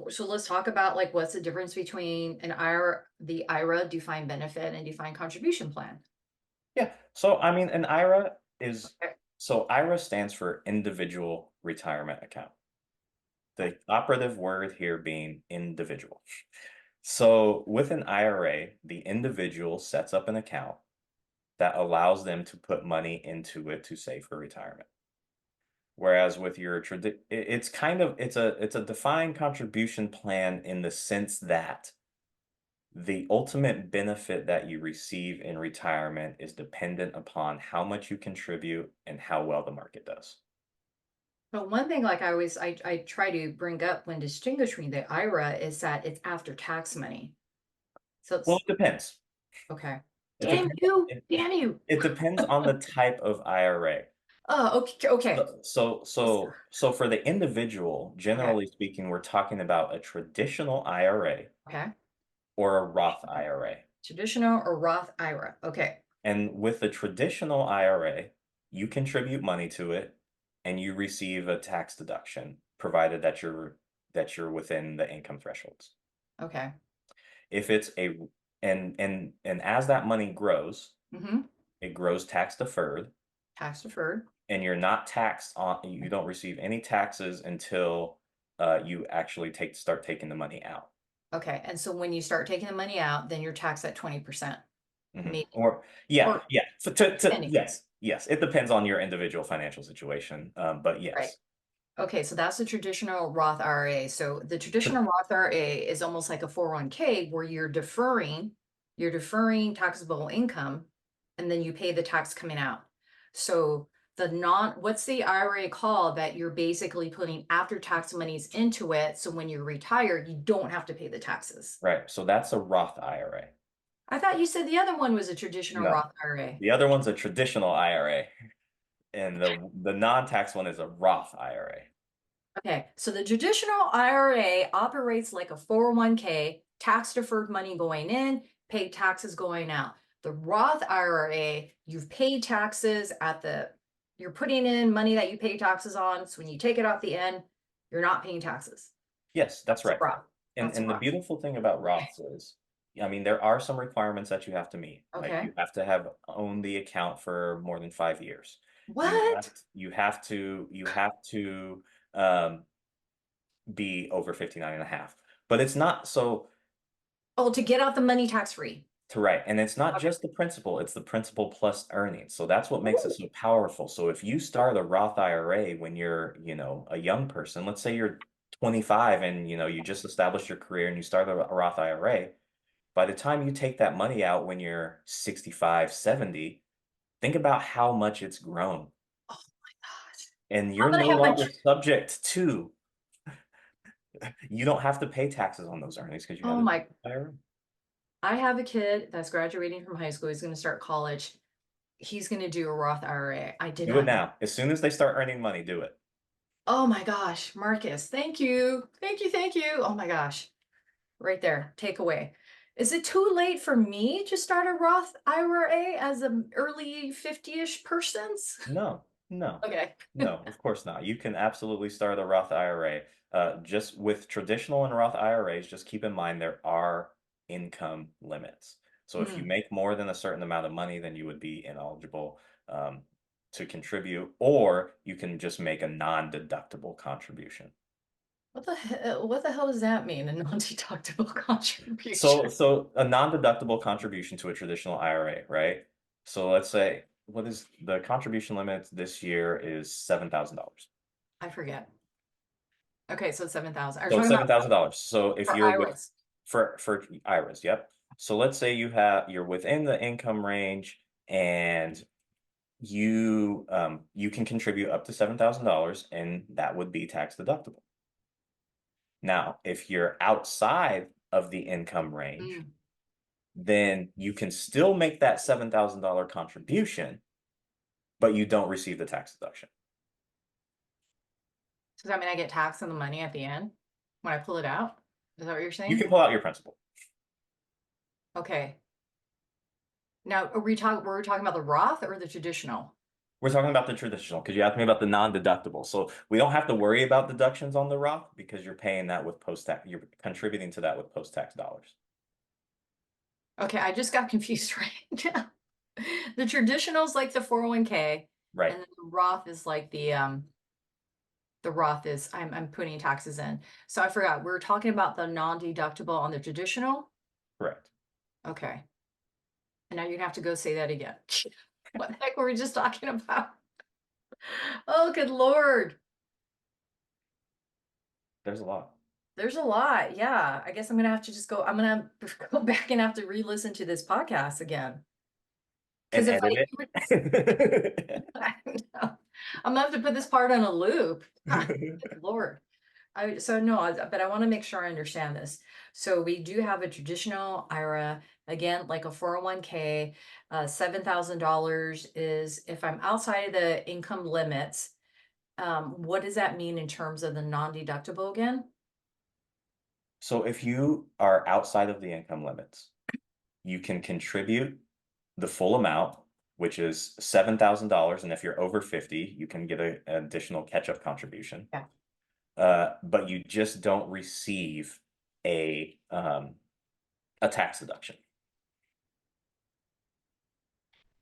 so let's talk about like what's the difference between the IRA defined benefit and defined contribution plan. Yeah. So I mean, an IRA is Okay. so IRA stands for individual retirement account. The operative word here being individual. So with an IRA, the individual sets up an account that allows them to put money into it to save for retirement. Whereas with your it's kind of it's a defined contribution plan in the sense that the ultimate benefit that you receive in retirement is dependent upon how much you contribute and how well the market does. But one thing like I try to bring up when distinguishing the IRA is that it's after tax money. So Well, it's it depends. okay. It Damn depends. you, It, damn you. it depends on the type of IRA. Oh, okay, okay. So for the individual, Okay. generally speaking, we're talking about a traditional IRA Okay. or a Roth IRA. Traditional or Roth IRA. Okay. And with the traditional IRA, you contribute money to it and you receive a tax deduction, provided that you're within the income thresholds. Okay. If it's a and as that money grows, Mm-hmm. it grows tax deferred, Tax deferred. and you're not taxed on you don't receive any taxes until you actually start taking the money out. Okay. And so when you start taking the money out, then you're taxed at 20%. Mhm. Maybe Or yeah, or yeah. depending. Yes, Yes, it depends on your individual financial situation, but Right. yes. Okay, so that's the traditional Roth IRA. So the Tr- traditional Roth IRA is almost like a 401k where you're deferring taxable income and then you pay the tax coming out. So what's the IRA called that you're basically putting after tax monies into it? So when you're retired, you don't have to pay the taxes. Right. So that's a Roth IRA. I thought you said the other one was a traditional No, Roth IRA. the other one's a traditional IRA, and the non-tax one is a Roth IRA. Okay, so the traditional IRA operates like a 401k, tax deferred money going in, paid taxes going out. The Roth IRA, you've paid taxes you're putting in money that you pay taxes on. So when you take it off the end, you're not paying taxes. Yes, that's That's a right. Roth. And That's a and the Roth. beautiful thing about Roths is, I mean, there are some requirements that you have to meet. Like Okay. you have to have owned the account for more than 5 years. What? You have to um, be over 59 and a half. But it's not so Oh, to get out the money tax free. to right. And it's not Okay. just the principal, it's the principal plus earnings. So that's what makes it Ooh. so powerful. So if you start a Roth IRA when you're, a young person, let's say you're 25 and you just established your career and you start a Roth IRA, by the time you take that money out when you're 65, 70, think about how much it's grown. Oh my gosh. And I'm you're gonna no have longer subject to, you don't have to pay taxes on those earnings because you have oh a my, IRA. I have a kid that's graduating from high school. He's gonna start college. He's going to do a Roth IRA. I did Do it not know. now. As soon as they start earning money, do it. Oh my gosh, Marcus, thank you. Thank you. Thank you. Oh my gosh. Right there. Takeaway. Is it too late for me to start a Roth IRA as an early 50-ish persons? No, no, Okay. no, of course not. You can absolutely start a Roth IRA. Just with traditional and Roth IRAs, just keep in mind there are income limits. So if you Hmm. make more than a certain amount of money, then you would be ineligible um, to contribute, or you can just make a non-deductible contribution. What the hell does that mean? A non-deductible So, contribution. so a non-deductible contribution to a traditional IRA, right? So let's say what is the contribution limit this year is $7,000. I forget. Okay, so 7,000. Are you So it's talking about $7,000. So if for you're with IRAs? for IRAs, yep. So let's say you're within the income range and you can contribute up to $7,000 and that would be tax deductible. Now, if you're outside of the income range, Mm. then you can still make that $7,000 contribution, but you don't receive the tax deduction. Does that mean I get taxed on the money at the end when I pull it out? Is that what you're You saying? can pull out your principal. Okay. Now, were we talking about the Roth or the traditional? We're talking about the traditional because you asked me about the non-deductible. So we don't have to worry about deductions on the Roth because you're paying that with post-tax. You're contributing to that with post-tax dollars. Okay, I just got confused right now. The traditional's like the 401k, Right. and then the Roth is like the Roth is I'm putting taxes in. So I forgot. We were talking about the non-deductible on the traditional. Correct. Okay. And now you're gonna have to go say that again. What the heck were we just talking about? Oh, good Lord. There's a lot. There's a lot. Yeah. I guess I'm gonna have to just I'm gonna go back and have to re-listen to this podcast again. And Because if edit it. I know. I'm gonna have to put this part on a loop. Good Lord. So no, but I want to make sure I understand this. So we do have a traditional IRA, again, like a 401k. $7,000 is if I'm outside of the income limits. What does that mean in terms of the non-deductible again? So if you are outside of the income limits, you can contribute the full amount, which is $7,000. And if you're over 50, you can get an additional catch-up contribution. Yeah. But you just don't receive a tax deduction.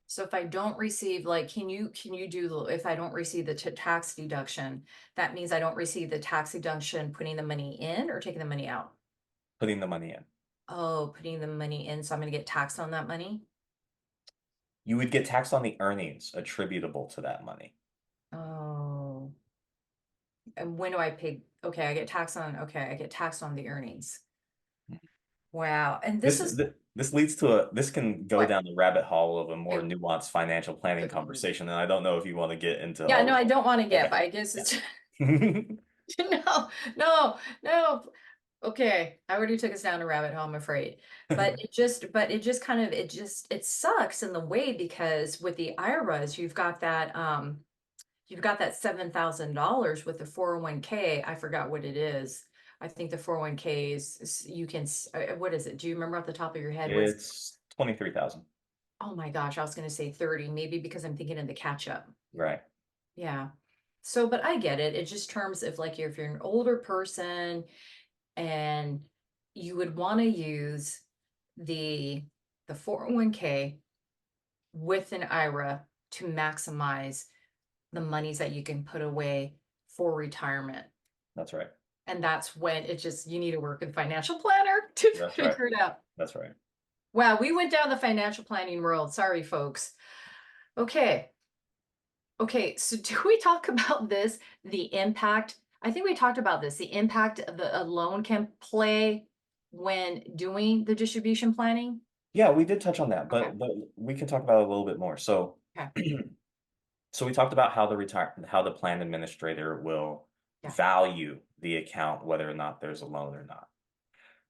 So if I don't receive, like, can you do if I don't receive the tax deduction, that means I don't receive the tax deduction putting the money in or taking the money out? Putting the money in. Oh, putting the money in, so I'm gonna get taxed on that money? You would get taxed on the earnings attributable to that money. Oh, and when do I pay? Okay, I get taxed on, okay, I get taxed on the earnings. Wow. And this is This leads to this can go what? down the rabbit hole of a more Okay. nuanced financial planning conversation, and I don't know if you want to get into Yeah, all no, of I don't want to that. get, but I guess Okay. it's Yeah. no, no, no. Okay, I already took us down a rabbit hole, I'm afraid. But it just kind of, it sucks in the way because with the IRAs, you've got that $7,000 with the 401k. I forgot what it is. I think the 401k you can, what is it? Do you remember off the top of your head? Was, It's 23,000. oh my gosh, I was going to say 30, maybe because I'm thinking in the catch up. Right. Yeah. So, but I get it. It just terms of like if you're an older person and you would want to use the 401k with an IRA to maximize the monies that you can put away for retirement. That's right. And that's when it just you need a working financial planner to That's right. figure it out. That's right. Wow, we went down the financial planning world. Sorry, folks. Okay. Okay, so do we talk about this, the impact? I think we talked about this, the impact of a loan can play when doing the distribution planning. Yeah, we did touch on that, Okay, but we can talk about it a little bit more. So, okay, so we talked about how the plan administrator will yeah. value the account, whether or not there's a loan or not.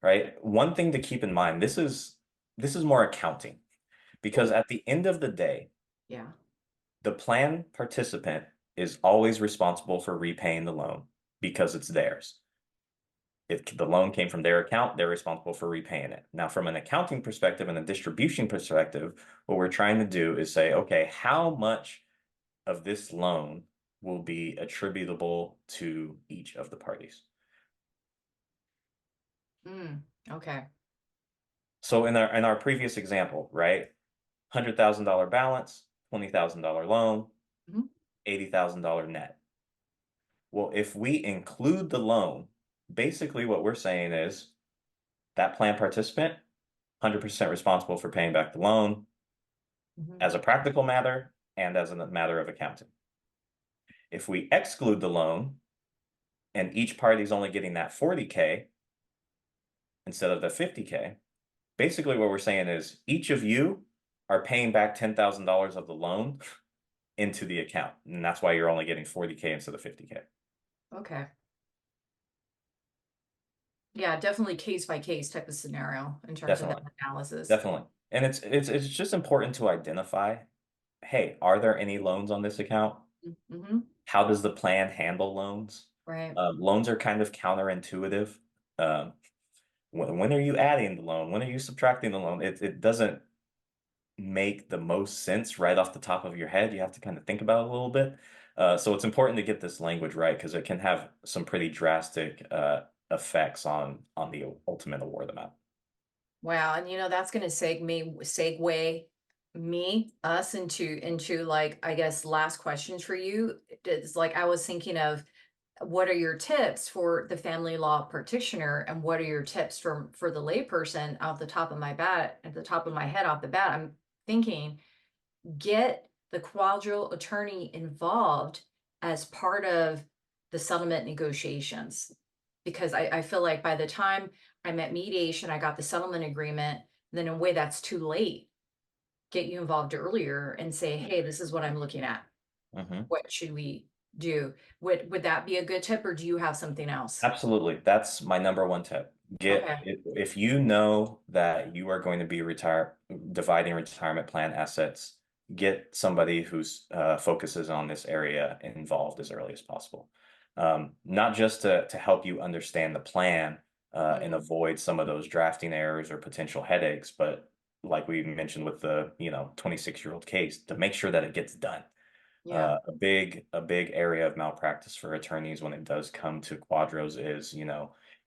Right? One thing to keep in mind, this is more accounting because Oh, at the end of the day, yeah. the plan participant is always responsible for repaying the loan because it's theirs. If the loan came from their account, they're responsible for repaying it. Now, from an accounting perspective and a distribution perspective, what we're trying to do is say, okay, how much of this loan will be attributable to each of the parties? Okay. So in our previous example, right? $100,000 balance, $20,000 loan, Mhm. $80,000 net. Well, if we include the loan, basically what we're saying is that plan participant, 100% responsible for paying back the loan Mhm. as a practical matter and as a matter of accounting. If we exclude the loan and each party is only getting that 40K instead of the 50K, basically what we're saying is each of you are paying back $10,000 of the loan into the account. And that's why you're only getting 40K instead of 50K. Okay. Yeah, definitely case by case type of scenario in terms of that Definitely. analysis. Definitely. And it's just important to identify, hey, are there any loans on this account? Mm-hmm. How does the plan handle loans? Right. Loans are kind of counterintuitive. Um, when are you adding the loan? When are you subtracting the loan? It doesn't make the most sense right off the top of your head. You have to kind of think about it a little bit. So it's important to get this language right because it can have some pretty drastic effects on the ultimate award amount. Wow, and that's going to segue us into like I guess last questions for you. It's like I was thinking of what are your tips for the family law practitioner and what are your tips for the layperson off the top of my bat at the top of my head off the bat. I'm thinking get the quadrille attorney involved as part of the settlement negotiations. Because I feel like by the time I'm at mediation, I got the settlement agreement, then in a way that's too late. Get you involved earlier and say, hey, this is what I'm looking at. Mhm. What should we do? Would that be a good tip or do you have something else? Absolutely. That's my number one tip. Okay. If you know that you are going to be dividing retirement plan assets, get somebody who's focuses on this area involved as early as possible. Not just to help you understand the plan and Mm, avoid some of those drafting errors or potential headaches, but like we mentioned with the 26-year-old case, to make sure that it gets done. yeah. A big area of malpractice for attorneys when it does come to quadros is,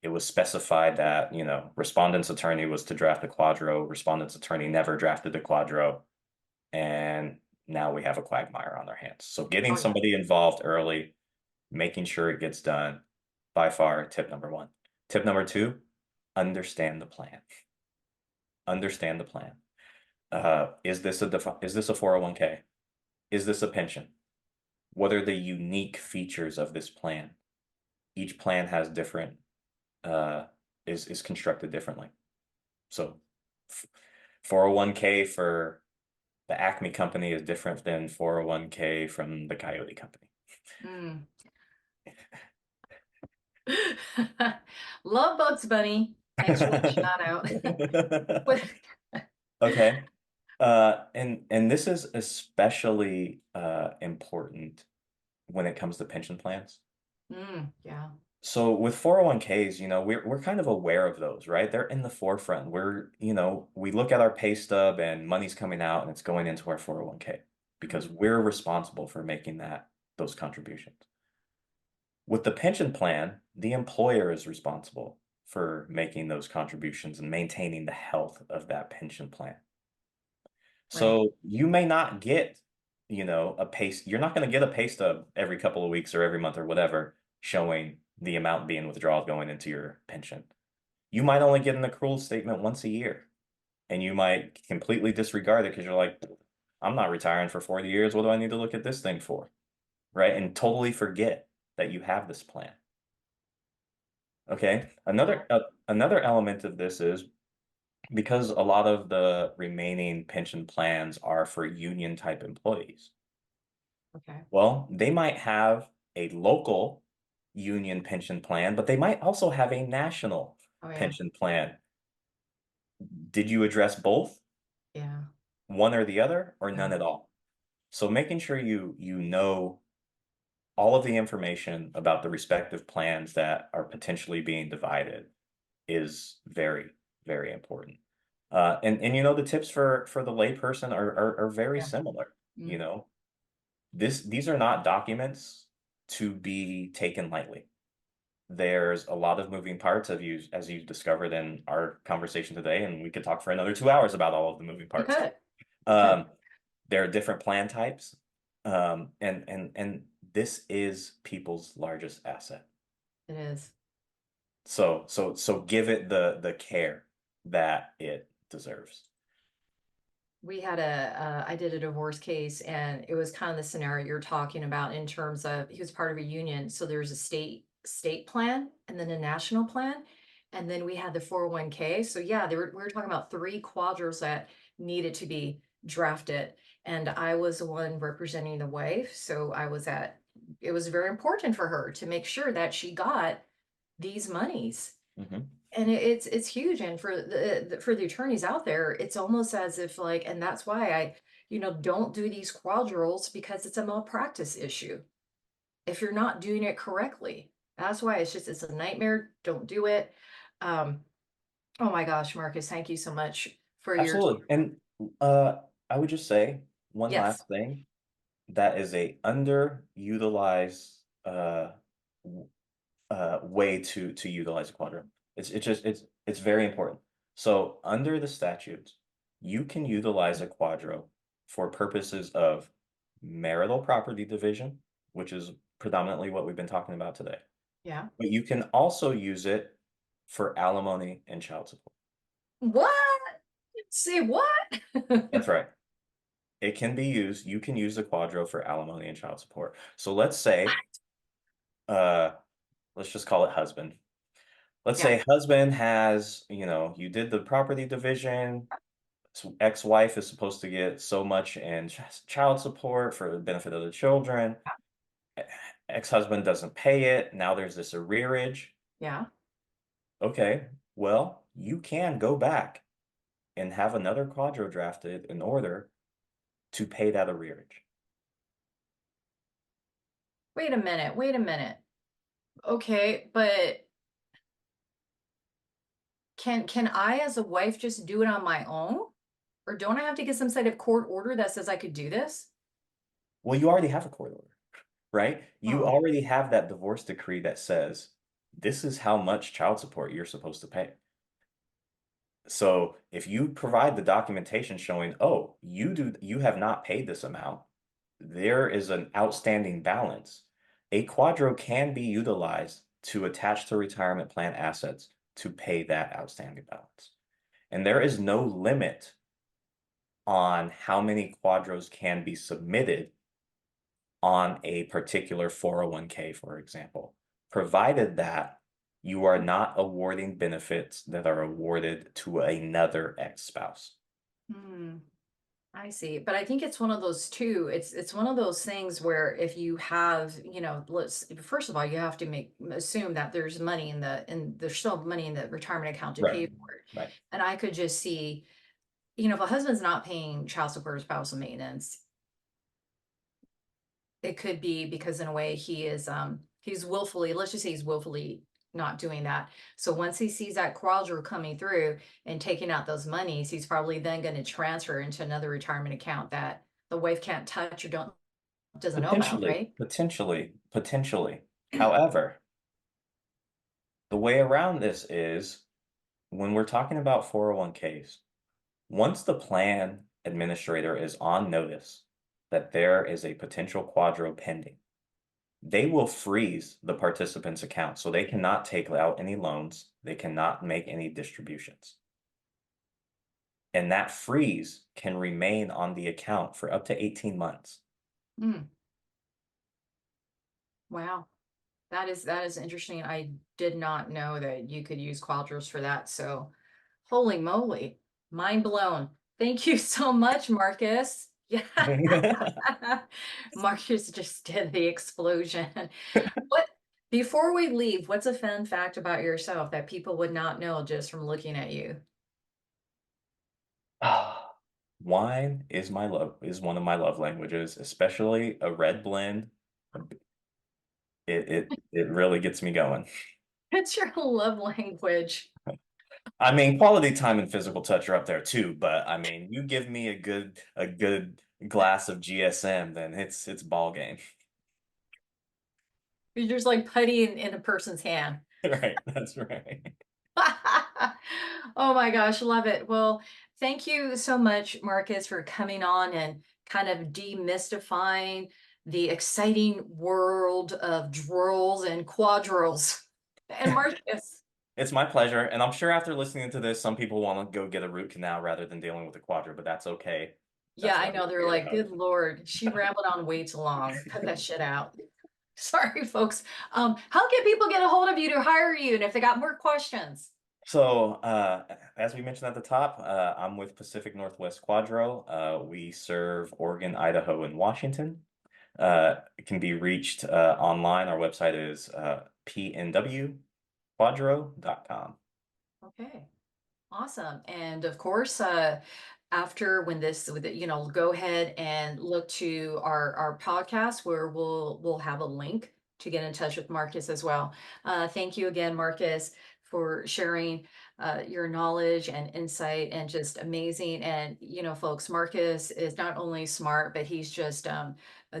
it was specified that, respondent's attorney was to draft a quadro, respondent's attorney never drafted the quadro, and now we have a quagmire on their hands. So getting Oh yeah. somebody involved early, making sure it gets done, by far tip number one. Tip number two, understand the plan. Understand the plan. Is this a 401k? Is this a pension? What are the unique features of this plan? Each plan has different, is constructed differently. So 401k for the Acme company is different than 401k from the Coyote company. Mm. Love Bugs Bunny. Thanks for the shout out. Okay. And this is especially important when it comes to pension plans. Yeah. So with 401ks, we're kind of aware of those, right? They're in the forefront. We look at our pay stub and money's coming out and it's going into our 401k because we're responsible for making those contributions. With the pension plan, the employer is responsible for making those contributions and maintaining the health of that pension plan. Right. So you may not get, you're not going to get a pay stub every couple of weeks or every month or whatever showing the amount being withdrawals going into your pension. You might only get an accrual statement once a year, and you might completely disregard it because you're like, I'm not retiring for 40 years. What do I need to look at this thing for? Right? And totally forget that you have this plan. Okay. Another element of this is because a lot of the remaining pension plans are for union type employees. Okay. Well, they might have a local union pension plan, but they might also have a national Oh yeah. pension plan. Did you address both, Yeah. one or the other, or Yeah. none at all? So making sure you know all of the information about the respective plans that are potentially being divided is very, very important. And the tips for the layperson are very Yeah. similar. You Mm. know, these are not documents to be taken lightly. There's a lot of moving parts as you've discovered in our conversation today, and we could talk for another 2 hours about all of the moving We parts. could. We could. Um, there are different plan types, and this is people's largest asset. It is. So give it the care that it deserves. We had I did a divorce case, and it was kind of the scenario you're talking about in terms of he was part of a union. So there's a state plan and then a national plan. And then we had the 401k. So yeah, we were talking about three quadrants that needed to be drafted. And I was the one representing the wife. So it was very important for her to make sure that she got these monies. Mhm. And it's huge, and for for the attorneys out there, it's almost as if like, and that's why I, don't do these quadrilles, because it's a malpractice issue if you're not doing it correctly. That's why it's a nightmare. Don't do it. Um, oh my gosh, Marcus, thank you so much for your Absolutely. And uh, I would just say one yes, last thing that is a underutilized w- way to utilize a quadro. It's very important. So under the statutes, you can utilize a quadro for purposes of marital property division, which is predominantly what we've been talking about today. yeah. But you can also use it for alimony and child support. What? Say what? That's right. It can be used. You can use the quadro for alimony and child support. So let's say, uh, let's just call it husband. Let's Yeah, say husband has, you did the property division. So ex-wife is supposed to get so much in child support for the benefit of the children. E- Ex-husband doesn't pay it. Now there's this arrearage. yeah. Okay, well, you can go back and have another quadro drafted in order to pay that arrearage. Wait a minute. Wait a minute. Okay, but can I as a wife just do it on my own? Or don't I have to get some sort of court order that says I could do this? Well, you already have a court order, right? You Oh, already have that divorce decree that says this is how much child support you're supposed to pay. So if you provide the documentation showing, oh, you have not paid this amount, there is an outstanding balance. A quadro can be utilized to attach to retirement plan assets to pay that outstanding balance. And there is no limit on how many quadros can be submitted on a particular 401k, for example, provided that you are not awarding benefits that are awarded to another ex-spouse. Hmm. I see. But I think it's one of those too. It's one of those things where if you have, let's first of all, you have to assume that there's money in there's still money in the retirement account to pay Right. for it. Right. And I could just see, if a husband's not paying child support or spousal maintenance, it could be because in a way he's willfully, let's just say he's willfully not doing that. So once he sees that quadro coming through and taking out those monies, he's probably then going to transfer into another retirement account that the wife can't touch or doesn't know about, Potentially, right? potentially, potentially. However, the way around this is when we're talking about 401ks, once the plan administrator is on notice that there is a potential quadro pending, they will freeze the participant's account. So they cannot take out any loans. They cannot make any distributions. And that freeze can remain on the account for up to 18 months. Mm, wow. That is interesting. I did not know that you could use quadros for that. So holy moly, mind blown. Thank you so much, Marcus. Yeah. Marcus just did the explosion. What before we leave, what's a fun fact about yourself that people would not know just from looking at you? Wine is one of my love languages, especially a red blend. It really gets me going. It's your love language. I mean, quality time and physical touch are up there too, but I mean, you give me a good glass of GSM, then it's ball game. You're just like putty in a person's hand. Right, that's right. Oh my gosh, love it. Well, thank you so much, Marcus, for coming on and kind of demystifying the exciting world of drills and quadrills. And Marcus, It's my pleasure, and I'm sure after listening to this, some people want to go get a root canal rather than dealing with a quadra, but that's okay. yeah, That's I what know we're they're here like, about. good Lord, she rambled on way too long. Cut that shit out. Sorry, folks. How can people get a hold of you to hire you? And if they got more questions? So, as we mentioned at the top, I'm with Pacific Northwest Quadro. We serve Oregon, Idaho, and Washington. It can be reached online. Our website is pnwquadro.com. Okay. Awesome. And of course, after when go ahead and look to our podcast where we'll have a link to get in touch with Marcus as well. Thank you again, Marcus, for sharing your knowledge and insight and just amazing. And folks, Marcus is not only smart, but he's just a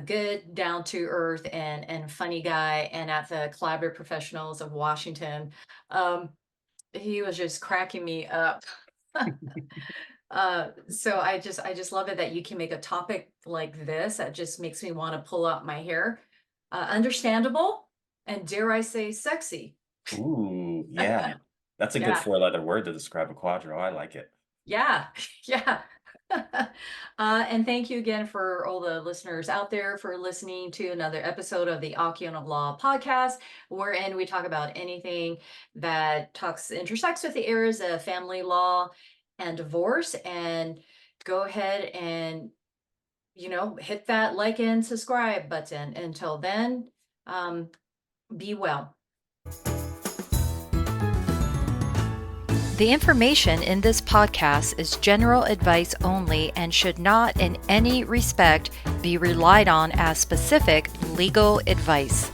good, down to earth and funny guy. And at the Collaborative Professionals of Washington. He was just cracking me up. So I just love it that you can make a topic like this that just makes me want to pull out my hair. Understandable and dare I say sexy. Ooh, yeah. That's a good Yeah. four-letter word to describe a quadro. I like it. Yeah, yeah. And thank you again for all the listeners out there for listening to another episode of the Akiona Law Podcast, wherein we talk about anything that intersects with the areas of family law and divorce. And go ahead and hit that like and subscribe button. Until then, be well. The information in this podcast is general advice only and should not in any respect be relied on as specific legal advice.